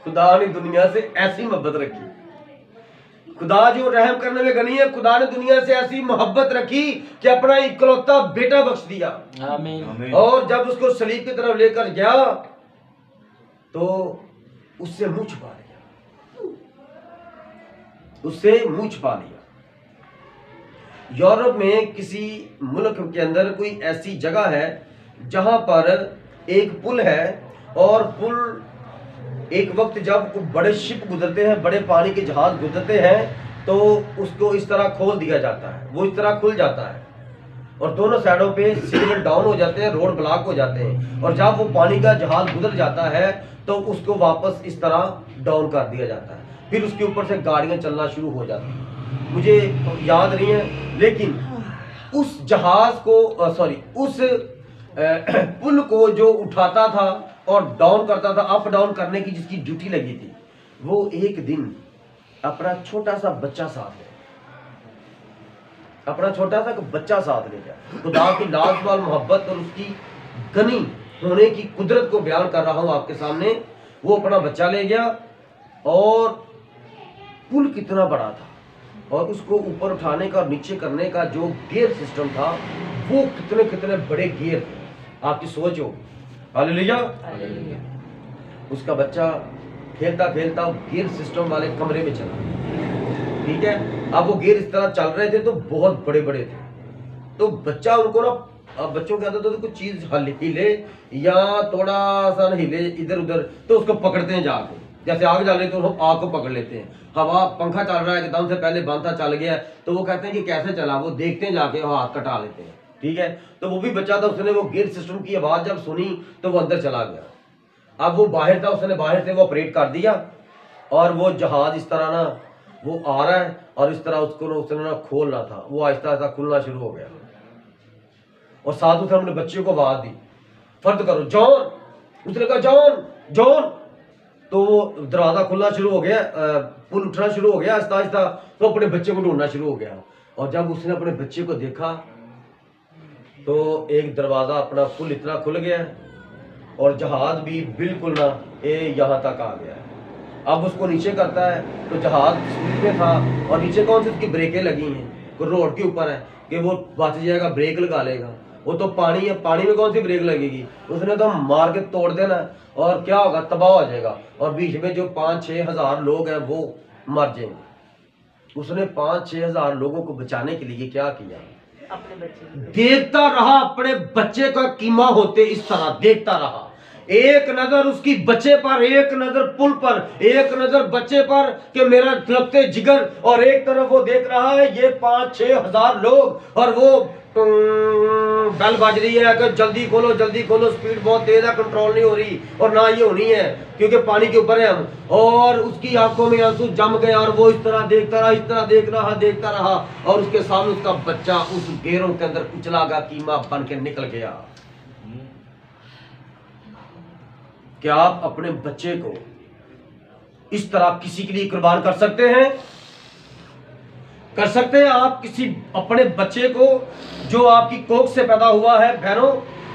खुदा ने दुनिया से ऐसी मोहब्बत रखी। खुदा जो रहम करने में गनी है, खुदा ने दुनिया से ऐसी मोहब्बत रखी कि अपना इकलौता बेटा बख्श दिया। आमीन। आमीन। और जब उसको सलीब की तरफ लेकर गया तो उससे मुंह छुपा लिया, उससे मुंह छुपा लिया। यूरोप में किसी मुल्क के अंदर कोई ऐसी जगह है जहां पर एक पुल है और पुल एक वक्त जब बड़े शिप गुजरते हैं, बड़े पानी के जहाज गुजरते हैं, तो उसको इस तरह खोल दिया जाता है, वो इस तरह खुल जाता है और दोनों साइडों पे सिग्नल डाउन हो जाते हैं, रोड ब्लॉक हो जाते हैं, और जब वो पानी का जहाज गुजर जाता है तो उसको वापस इस तरह डाउन कर दिया जाता है, फिर उसके ऊपर से गाड़ियां चलना शुरू हो जाती हैं। मुझे याद नहीं है, लेकिन उस जहाज को उस पुल को जो उठाता था और डाउन करता था, अप डाउन करने की जिसकी ड्यूटी लगी थी, वो एक दिन अपना छोटा सा बच्चा साथ ले, अपना छोटा सा बच्चा साथ ले गया। खुदा की लाजवाब मोहब्बत और उसकी गनी होने की कुदरत को बयान कर रहा हूं आपके सामने। वो अपना बच्चा ले गया और पुल कितना बड़ा था, और उसको ऊपर उठाने का और नीचे करने का जो गियर सिस्टम था, वो कितने कितने बड़े गियर थे, आपकी सोच हो। हालेलुया। उसका बच्चा खेलता खेलता गियर सिस्टम वाले कमरे में चला, ठीक है। अब वो गियर इस तरह चल रहे थे तो बहुत बड़े बड़े थे, तो बच्चा उनको ना, अब बच्चों के आदत होती है कुछ चीज हिले या थोड़ा सा हिले इधर उधर, तो उसको पकड़ते हैं जाके, जैसे आग जल रही तो आग को पकड़ लेते हैं। हवा पंखा चल रहा है, एकदम से पहले बांधा चल गया तो वो कहते हैं कि कैसे चला, वो देखते हैं जाके, वो हाथ कटा लेते हैं, ठीक है। तो वो भी बच्चा था, उसने वो गियर सिस्टम की आवाज जब सुनी तो वो अंदर चला गया। अब वो बाहर था, उसने बाहर से वो ऑपरेट कर दिया और वो जहाज इस तरह ना वो आ रहा है और इस तरह उसको उसने ना खोलना था, वो आहिस्ता आहिस्ता खुलना शुरू हो गया। और साथ उसने अपने बच्चे को आवाज दी, फर्द करो जॉन, उसने कहा जॉन जॉन, तो वो दरवाजा खुलना शुरू हो गया, पुल उठना शुरू हो गया आहिस्ता आहिस्ता, तो अपने बच्चे को ढूंढना शुरू हो गया। और जब उसने अपने बच्चे को देखा तो एक दरवाजा अपना पुल इतना खुल गया और जहाज भी बिल्कुल ना यहाँ तक आ गया। अब उसको नीचे करता है तो जहाज स्पीड में था और नीचे कौन सी उसकी ब्रेकें लगी हैं, कोई रोड के ऊपर है कि वो बच जाएगा, ब्रेक लगा लेगा, वो तो पानी है, पानी में कौन सी ब्रेक लगेगी, उसने तो मार के तोड़ देना और क्या होगा, तबाह हो जाएगा, और बीच में जो 5-6 हजार लोग हैं वो मर जाएंगे। उसने 5-6 हजार लोगों को बचाने के लिए क्या किया, अपने बच्चे देखता रहा, अपने बच्चे का कीमा होते इस तरह देखता रहा। एक नजर उसकी बच्चे पर, एक नजर पुल पर, एक नजर बच्चे पर कि मेरा तड़पते जिगर, और एक तरफ वो देख रहा है ये 5-6 हजार लोग, और वो बेल बज रही है कि जल्दी खोलो, स्पीड बहुत तेज है, कंट्रोल नहीं हो रही, और ना ये होनी है क्योंकि पानी के ऊपर है हम। और उसकी आंखों में आंसू जम गए और वो इस तरह देखता रहा, और उसके सामने उसका बच्चा उस घेरों के अंदर कुचला गया, कीमा बन के निकल गया। क्या आप अपने बच्चे को इस तरह किसी के लिए कुर्बान कर सकते हैं? कर सकते हैं आप किसी अपने बच्चे को जो आपकी कोख से पैदा हुआ है बहनों,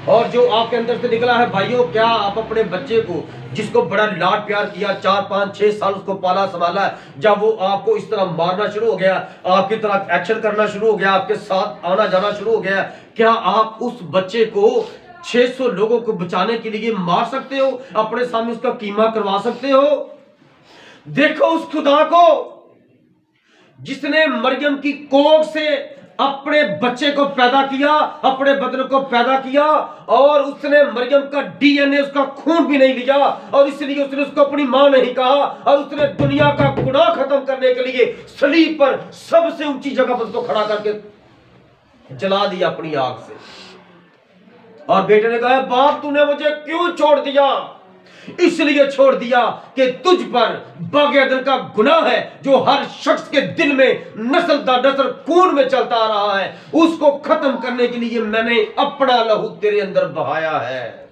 और जो आपके अंदर से निकला है भाइयों, क्या आप अपने बच्चे को जिसको बड़ा लाड प्यार किया, 4-5-6 साल उसको पाला संभाला, जब वो आपको इस तरह मारना शुरू हो गया, आपकी तरह एक्शन करना शुरू हो गया, आपके साथ आना जाना शुरू हो गया, क्या आप उस बच्चे को 600 लोगों को बचाने के लिए मार सकते हो? अपने सामने उसका कीमा करवा सकते हो? देखो उस खुदा को जिसने मरियम की कोख से अपने बच्चे को पैदा किया, अपने बदन को पैदा किया, और उसने मरियम का डीएनए, उसका खून भी नहीं लिया, और इसलिए उसने उसको अपनी मां नहीं कहा, और उसने दुनिया का गुनाह खत्म करने के लिए सलीब पर सबसे ऊंची जगह पर उसको खड़ा करके जला दिया अपनी आग से। और बेटे ने कहा, बाप तूने मुझे क्यों छोड़ दिया? इसलिए छोड़ दिया कि तुझ पर बाग़-ए-अदन का गुनाह है जो हर शख्स के दिल में नस्ल दर नस्ल खून में चलता आ रहा है, उसको खत्म करने के लिए मैंने अपना लहू तेरे अंदर बहाया है।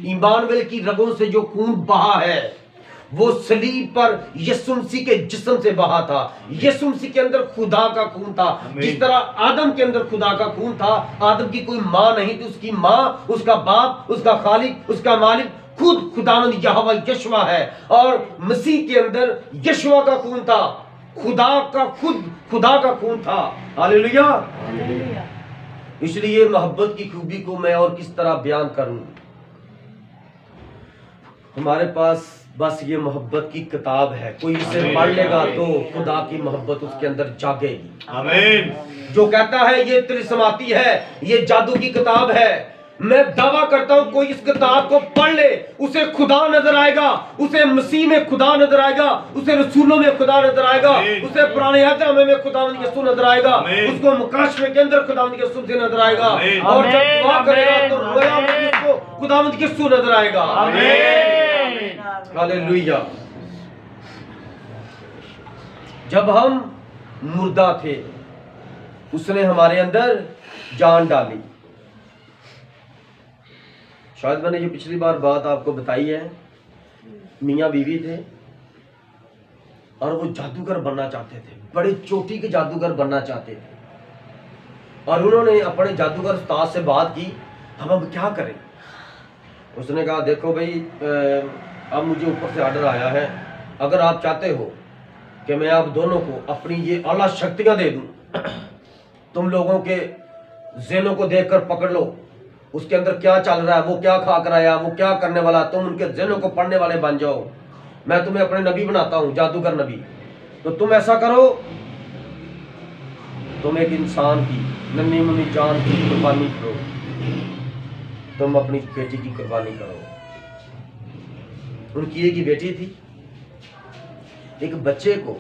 इमानुएल की रगों से जो खून बहा है वो सलीब पर यीशु मसीह के जिस्म से बहा था। यीशु मसीह के अंदर खुदा का खून था। जिस तरह आदम के अंदर खुदा का खून था, आदम की कोई मां नहीं थी, उसकी मां, उसका बाप, उसका खालिक, उसका मालिक खुद खुदावंद यहोवा यशवा है, और मसीह के अंदर यशवा का खून था, खुदा का खून था। हालेलुया। इसलिए मोहब्बत की खूबी को मैं और किस तरह बयान करूं। हमारे पास बस ये मोहब्बत की किताब है, कोई इसे पढ़ लेगा तो खुदा की मोहब्बत उसके अंदर जागेगी। आमीन। जो कहता है ये त्रिसमाती है, ये जादू की किताब है, मैं दावा करता हूं कोई इस किताब को पढ़ ले, उसे खुदा नजर आएगा, उसे मसीह में खुदा नजर आएगा, उसे रसूलों में खुदा नजर आएगा, उसे पुराने अहद में खुदावंद यसू नजर आएगा, उसको मुकाशमे के अंदर खुदावंद यसू से नजर आएगा, और जब दुआ करेगा तो रोया में उसको खुदावंद यसू नजर आएगा। हालेलुया। जब हम मुर्दा थे उसने हमारे अंदर जान डाली। शायद मैंने ये पिछली बार बात आपको बताई है। मियाँ बीवी थे और वो जादूगर बनना चाहते थे, बड़े चोटी के जादूगर बनना चाहते थे, और उन्होंने अपने जादूगर उस्ताद से बात की, हम क्या करें। उसने कहा देखो भाई, अब मुझे ऊपर से ऑर्डर आया है, अगर आप चाहते हो कि मैं आप दोनों को अपनी ये आला शक्तियां दे दूं, तुम लोगों के ज़हनों को देखकर पकड़ लो, उसके अंदर क्या चल रहा है, वो क्या खा कर आया, वो क्या करने वाला, तुम उनके ज़हनों को पढ़ने वाले बन जाओ, मैं तुम्हें अपने नबी बनाता हूं, जादूगर नबी। तो तुम ऐसा करो, तुम एक इंसान की नन्ही मुन्नी जान की कुर्बानी करो, तुम अपनी बेटी की कुर्बानी करो। उनकी एक ही बेटी थी। एक बच्चे को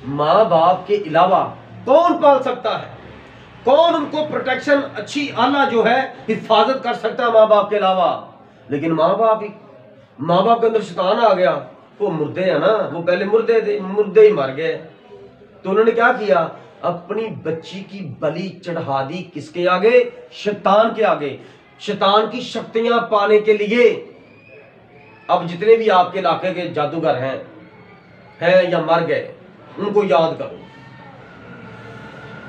माँ बाप के अलावा कौन पाल सकता है, कौन उनको प्रोटेक्शन अच्छी आला जो है हिफाजत कर सकता है माँ बाप के अलावा। लेकिन माँ बाप के अंदर शैतान आ गया। वो मुर्दे है ना, वो पहले मुर्दे थे, मुर्दे ही मर गए। तो उन्होंने क्या किया, अपनी बच्ची की बलि चढ़ा दी। किसके आगे? शैतान के आगे। शैतान की शक्तियां पाने के लिए अब जितने भी आपके इलाके के जादूगर हैं या मर गए, उनको याद करो।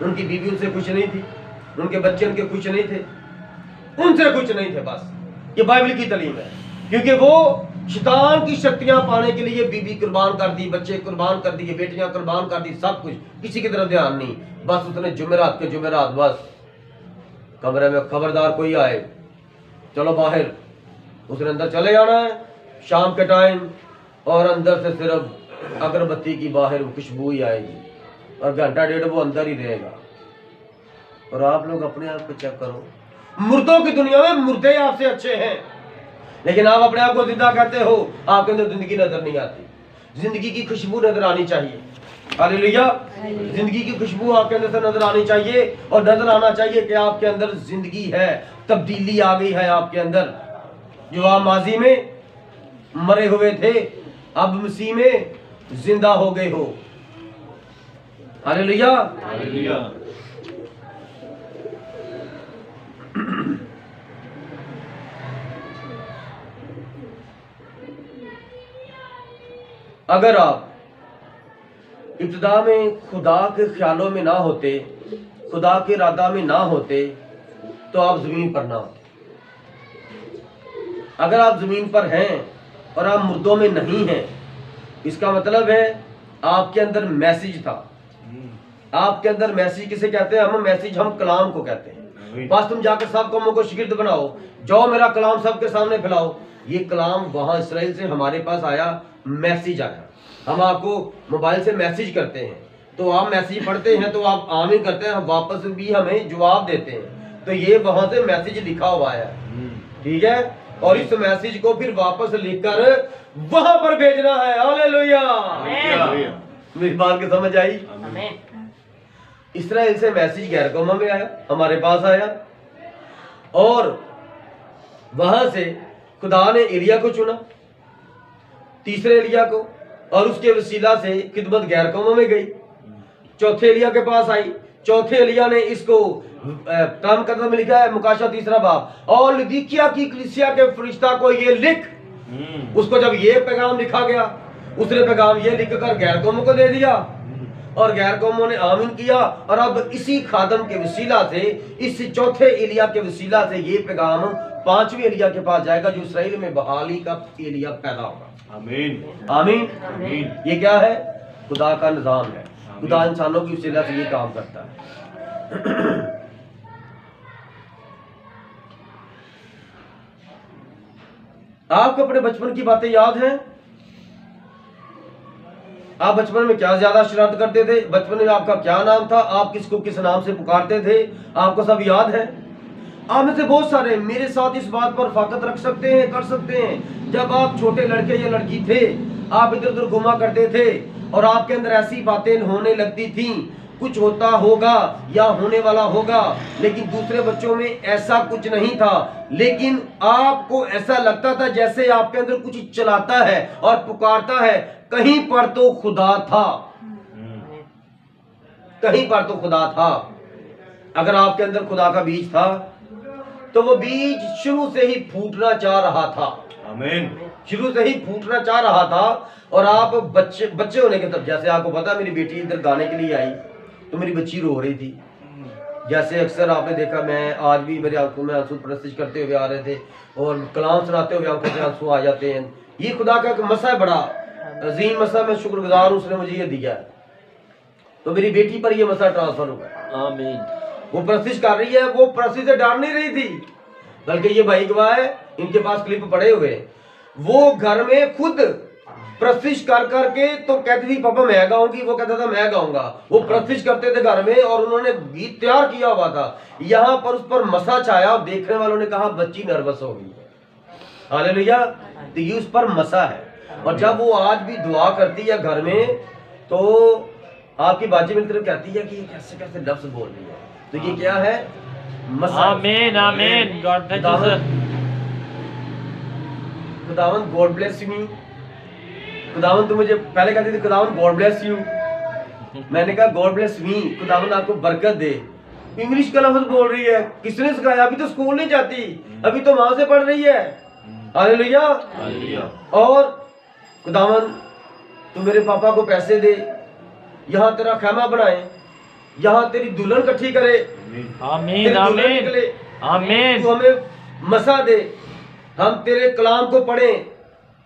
उनकी बीवी उनसे खुश नहीं थी, उनके बच्चे उनके खुश नहीं थे, उनसे कुछ नहीं थे। बस ये बाइबल की तालीम है, क्योंकि वो शैतान की शक्तियां पाने के लिए बीवी कुर्बान कर दी, बच्चे कुर्बान कर दिए, बेटियां कुर्बान कर दी, सब कुछ, किसी की तरफ ध्यान नहीं। बस उसने जुमेरात के जुमेरात बस कमरे में खबरदार कोई आए, चलो बाहर। उसने अंदर चले जाना है शाम के टाइम, और अंदर से सिर्फ अगरबत्ती की बाहर खुशबू ही आएगी, और घंटा डेढ़ वो अंदर ही रहेगा। और आप लोग अपने आप को चेक करो, मुर्दों की दुनिया में मुर्दे आपसे अच्छे हैं, लेकिन आप अपने आप को जिंदा कहते हो, आपके अंदर जिंदगी नजर नहीं आती। जिंदगी की खुशबू नजर आनी चाहिए। हालेलुया। जिंदगी की खुशबू आपके अंदर से नजर आनी चाहिए, और नजर आना चाहिए कि आपके अंदर जिंदगी है, तब्दीली आ गई है आपके अंदर। जो आप माजी में मरे हुए थे, अब मसीह में जिंदा हो गए हो। हालेलुया। हालेलुया। अगर आप इब्तिदा में खुदा के ख्यालों में ना होते, खुदा के इरादा में ना होते, तो आप जमीन पर ना होते। अगर आप जमीन पर हैं और आप मुर्दों में नहीं हैं, इसका मतलब है आपके अंदर मैसेज था। आपके अंदर मैसेज किसे कहते हैं? हम मैसेज, हम कलाम को कहते हैं। बस तुम जाकर सब कौमों को शिगिर्द बनाओ, जाओ मेरा कलाम सबके सामने फैलाओ। ये कलाम वहां इसराइल से हमारे पास आया, मैसेज आया। हम आपको मोबाइल से मैसेज करते हैं, तो आप मैसेज पढ़ते हैं, तो आप आमीन करते हैं, वापस भी हमें जवाब देते हैं। तो ये वहां से मैसेज लिखा हुआ है, ठीक है, और इस मैसेज को फिर वापस लिखकर वहां पर भेजना है। हालेलुया। मेरी बात की समझ आई? इसराइल से मैसेज गैर कौमों में आया, हमारे पास आया, और वहां से खुदा ने एलिया को चुना, तीसरे एलिया को, और उसके वसीला से खिदमत गैर कौमों में गई। चौथे एलिया के पास आई, चौथे एलिया ने इसको काम करने में लिखा है मुकाशा 3 बाब, और लदीकिया की कलीसिया के फरिश्ता को ये लिख। उसको जब ये पैगाम लिखा गया, उसने पैगाम ये लिख कर गैर कौमों को दे दिया, और गैर कौमों ने आमीन किया। और अब इसी खादम के वसीला से, इस चौथे एलिया के वसीला से ये पैगाम 5वें एलिया के पास जाएगा, जो इसराइल में बहाली का एलिया पैदा होगा। आमीन आमीन आमीन। ये क्या है? खुदा का निजाम है। खुदा इंसानों की वसीला से ये काम करता है। आपको अपने बचपन की बातें याद हैं? आप बचपन में क्या ज्यादा शरारत करते थे? बचपन में आपका क्या नाम था? आप किसको किस नाम से पुकारते थे? आपको सब याद है? आप में से बहुत सारे मेरे साथ इस बात पर फाकत रख सकते हैं, कर सकते हैं। जब आप छोटे लड़के या लड़की थे, आप इधर उधर घुमा करते थे और आपके अंदर ऐसी बातें होने लगती थी, कुछ होता होगा या होने वाला होगा, लेकिन दूसरे बच्चों में ऐसा कुछ नहीं था। लेकिन आपको ऐसा लगता था जैसे आपके अंदर कुछ चलाता है और पुकारता है, कहीं पर तो खुदा था, कहीं पर तो खुदा था। अगर आपके अंदर खुदा का बीज था तो वो बीज शुरू से ही फूटना चाह रहा था। आमीन। शुरू से ही फूटना चाह रहा था। और आप बच्चे होने के तब, जैसे आपको पता, मेरी बेटी इधर गाने के लिए आई तो मेरी बच्ची रो रही थी। जैसे अक्सर आपने देखा, मैं आज भी मेरे आंखों में आंसू प्रस्तुत करते हुए आ रहे थे और कलाम सुनाते हुए आंखों में आंसू आ जाते हैं। ये खुदा का एक मसा है, बड़ा अजीम मसा। मैं शुक्रगुजार हूँ, उसने मुझे ये दिया है। तो मेरी बेटी पर ये मसा ट्रांसफर हुआ। आमीन। वो प्रस्तुत कर रही है, वो प्रस्तुत से डर नहीं रही थी, बल्कि ये भाई गवाह है, इनके पास क्लिप पड़े हुए। वो घर में खुद प्रस्तुत कर करके तो कहती थी पापा मैं गाऊंगी, वो कहता था मैं गाऊंगा। वो प्रस्तुत करते थे घर में और उन्होंने गीत तैयार किया हुआ था। यहाँ पर उस पर मसा छाया और देखने वालों ने कहा बच्ची नर्वस हो गई। हालेलुया। तो ये उस पर मसा है। और जब वो आज भी दुआ करती है घर में, तो आपकी बाजी मेरी तरफ कहती है कि ये कैसे कैसे लफ्ज बोल रही है। तो ये क्या है? मसा। आमीन आमीन। God bless you sir. खुदावन गॉड ब्लेस मी। खुदावन तो मुझे पहले कहती थी खुदावन गॉड ब्लेस यू, मैंने कहा गॉड ब्लेस मी, खुदावन आपको बरकत दे। इंग्लिश का लफ्ज बोल रही है, किसने सिखाया? अभी तो स्कूल नहीं जाती, अभी तो माँ से पढ़ रही है। हालेलुया। और खुदावन तू मेरे पापा को पैसे दे, यहाँ तेरा खैमा बनाए, यहाँ तेरी दुल्हन इकट्ठी करे, आमीन आमीन आमीन। तू हमें मसा दे, हम तेरे कलाम को पढ़ें,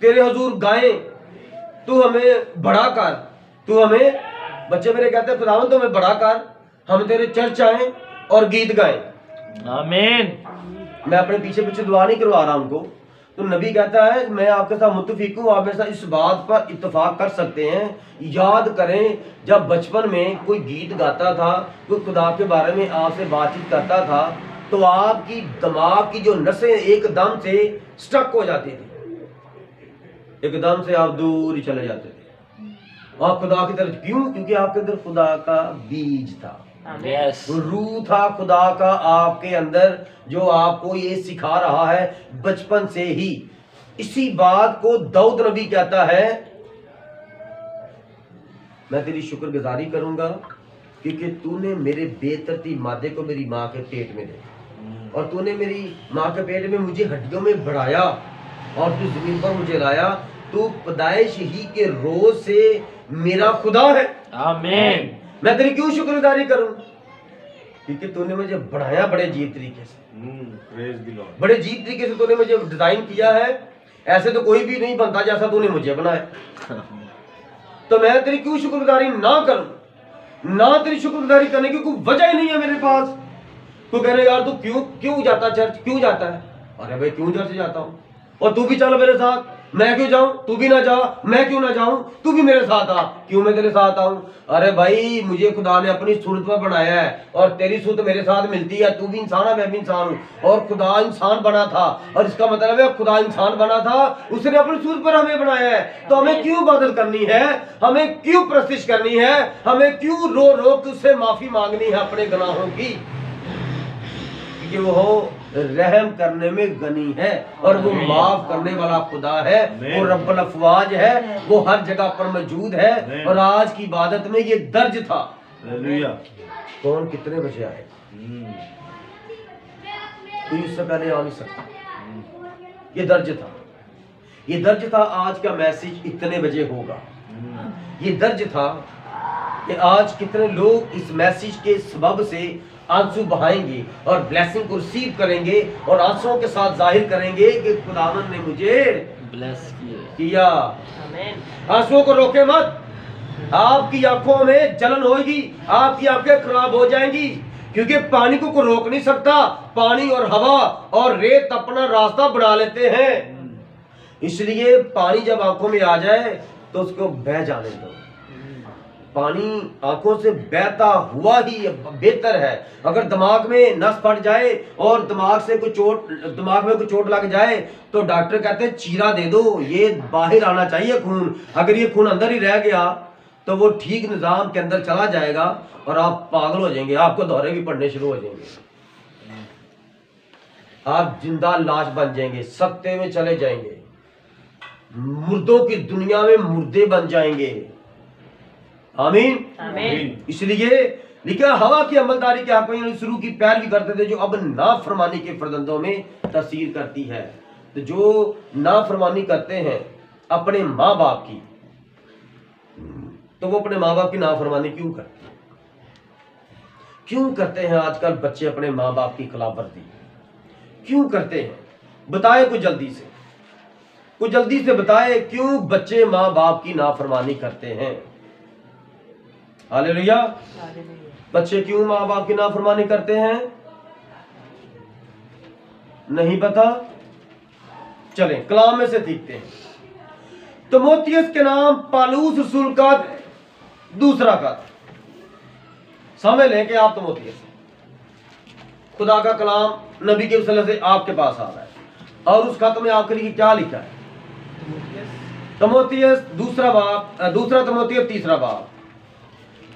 तेरे हुजूर गाएं, तू हमें बड़ा कर, तू हमें, बच्चे मेरे कहते हैं खुदावन तू हमें बड़ा कर, हम तेरे चर्च आए और गीत गाएं। आमीन। मैं अपने पीछे पीछे दुआ नहीं करवा रहा उनको। तो नबी कहता है मैं आपके साथ मुत्तफिक हूँ, आप मेरे साथ इस बात पर इत्तेफाक कर सकते हैं। याद करें जब बचपन में कोई गीत गाता था, कोई खुदा के बारे में आपसे बातचीत करता था, तो आपकी दिमाग की जो नसें एकदम से स्टक हो जाती थी, एकदम से आप दूर ही चले जाते थे आप खुदा की तरफ। क्यों? क्योंकि आपके अंदर खुदा का बीज था, यस, रूह था खुदा का आपके अंदर, जो आपको ये सिखा रहा है बचपन से ही। इसी बात को दाऊद नबी कहता है, मैं तेरी शुक्रगुजारी करूंगा क्योंकि तूने मेरे बेतरतीब मादे को मेरी माँ के पेट में देखा और तूने मेरी माँ के पेट में मुझे हड्डियों में बढ़ाया और तू जमीन पर मुझे लाया। तू पैदाइश ही के रोज से मेरा खुदा है। आमीन। मैं तेरी क्यों शुक्रगुजारी करूं? क्योंकि तूने मुझे बढ़ाया बड़े अजीब तरीके से, प्रेज द लॉर्ड। बड़े अजीब तरीके से तूने मुझे डिजाइन किया है। ऐसे तो कोई भी नहीं बनता जैसा तूने मुझे बनाया। तो मैं तेरी क्यों शुक्रगुजारी ना करूं? ना तेरी शुक्रगुजारी करने की कोई वजह ही नहीं है मेरे पास। तू कह रहे यार तू क्यों जाता चर्च, क्यों जाता है? अरे भाई क्यों चर्च जाता हूं, और तू भी चल मेरे साथ। मैं क्यों जाऊं? तू भी ना जा। मैं क्यों ना जाऊं? तू भी मेरे साथ आ। क्यों मैं तेरे साथ आऊं? अरे भाई मुझे खुदा ने अपनी सूरत में बनाया है और तेरी सूरत मेरे साथ मिलती है। तू भी इंसान है, मैं भी इंसान हूं, और खुदा इंसान बना था, और इसका मतलब है खुदा इंसान बना था, उसने अपनी सूरत पर हमें बनाया है। तो हमें क्यों इबादत करनी है? हमें क्यों प्रस्तिश करनी है? हमें क्यों रो रो के उससे माफी मांगनी है अपने गुनाहों की? क्योंकि वो रहम करने में गनी है और वो माफ करने वाला खुदा है। वो रब्बुल अफवाज है, वो हर जगह पर मौजूद है। और आज की इबादत में ये दर्ज था। हालेलुया। कौन कितने बजे आए? कोई उससे पहले आ नहीं सकता। ये दर्ज था, ये दर्ज था। आज का मैसेज इतने बजे होगा। ये दर्ज था कि आज कितने लोग इस मैसेज के सबब से आंसू बहाएंगे और ब्लेसिंग को रिसीव करेंगे और आंसुओं के साथ जाहिर करेंगे कि खुदावन ने मुझे ब्लेस किया। आंसुओं को रोके मत। आपकी आंखों में जलन होगी, आपकी आंखें खराब हो जाएंगी, क्योंकि पानी को कोई रोक नहीं सकता। पानी और हवा और रेत अपना रास्ता बना लेते हैं। इसलिए पानी जब आंखों में आ जाए तो उसको बह जाने दो। पानी आंखों से बहता हुआ ही बेहतर है। अगर दिमाग में नस फट जाए और दिमाग में कोई चोट लग जाए तो डॉक्टर कहते हैं चीरा दे दो, ये बाहर आना चाहिए खून। अगर ये खून अंदर ही रह गया तो वो ठीक निजाम के अंदर चला जाएगा और आप पागल हो जाएंगे, आपको दौरे भी पड़ने शुरू हो जाएंगे, आप जिंदा लाश बन जाएंगे, सत्ते में चले जाएंगे, मुर्दों की दुनिया में मुर्दे बन जाएंगे। आमीन। आमीन। इसलिए लिखा हवा की अमलदारी के हक में शुरू की पैरवी करते थे जो अब नाफरमानी के फर्जंदों में तस्वीर करती है। तो जो नाफरमानी करते हैं अपने माँ बाप की, तो वो अपने माँ बाप की नाफरमानी क्यों करते हैं? क्यों करते हैं आजकल बच्चे अपने माँ बाप की खिलाफवर्जी क्यों करते हैं? बताए कुछ जल्दी से बताए क्यों बच्चे माँ बाप की नाफरमानी करते हैं। हालेलुया। बच्चे क्यों माँ बाप की नाफरमानी करते हैं? नहीं पता? चलें कलाम में से सीखते हैं। तिमोथियस के नाम पालूस रसूल का दूसरा खत। समझ लें कि आप तिमोथियस, खुदा का कलाम नबी के वसीले से आपके पास आ रहा है और उस खत में आखिरी की क्या लिखा है? तिमोथियस दूसरा तिमोथियस तीसरा बाब।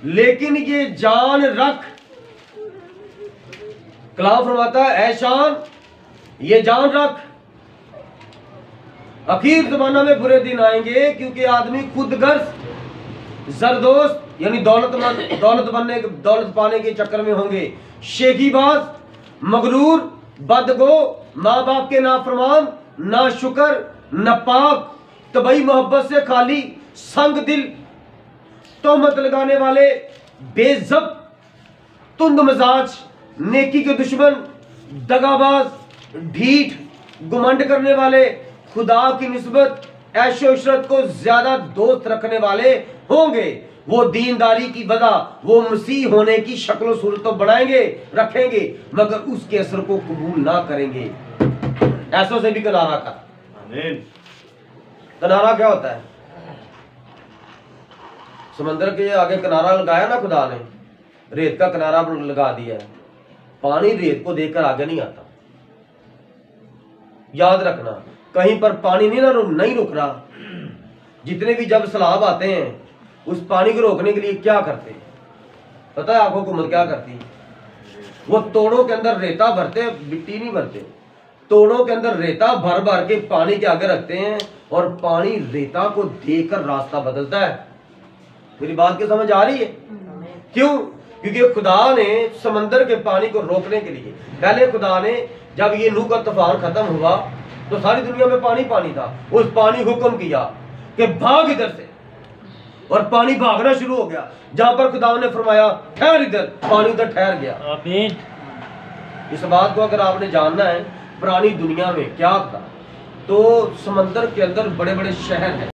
लेकिन ये जान रख, कलाम फरमाता है ऐ शान ये जान रख, आखिर जमाना में बुरे दिन आएंगे क्योंकि आदमी खुदगर्ज जरदोस्त यानी दौलत पाने के चक्कर में होंगे, शेखीबाज, मगरूर, बदगो, माँ बाप के नाफरमान, ना शुक्र, नापाक, तबई मोहब्बत से खाली, संग दिल, तोहमत लगाने वाले, बेज़ब, तुंद मजाज, नेकी के दुश्मन, दगाबाज, ढीठ, गुमंड करने वाले, खुदा की निस्बत ऐशो इशरत को ज्यादा दोस्त रखने वाले होंगे। वो दीनदारी की वजह वो मसीह होने की शक्ल सूरत तो बनाएंगे रखेंगे मगर उसके असर को कबूल ना करेंगे। ऐसों से भी किनारा कर। आमीन। किनारा क्या होता है? समंदर के आगे किनारा लगाया ना खुदा ने, रेत का किनारा लगा दिया है, पानी रेत को देखकर आगे नहीं आता। याद रखना कहीं पर पानी नहीं रुक रहा। जितने भी जब सैलाब आते हैं उस पानी को रोकने के लिए क्या करते हैं पता है आपको? हुकूमत क्या करती है? वो तोड़ों के अंदर रेता भरते, मिट्टी नहीं भरते, तोड़ों के अंदर रेता भर भर के पानी के आगे रखते हैं और पानी रेता को देखकर रास्ता बदलता है। मेरी बात की समझ आ रही है? क्यों? क्योंकि खुदा ने समंदर के पानी को रोकने के लिए, पहले खुदा ने जब ये नूह का तूफान खत्म हुआ तो सारी दुनिया में पानी पानी था, उस पानी हुक्म किया कि भाग इधर से, और पानी भागना शुरू हो गया। जहां पर खुदा ने फरमाया ठहर इधर, पानी उधर ठहर गया। आमीन। इस बात को अगर आपने जानना है पुरानी दुनिया में क्या था, तो समंदर के अंदर बड़े बड़े शहर हैं।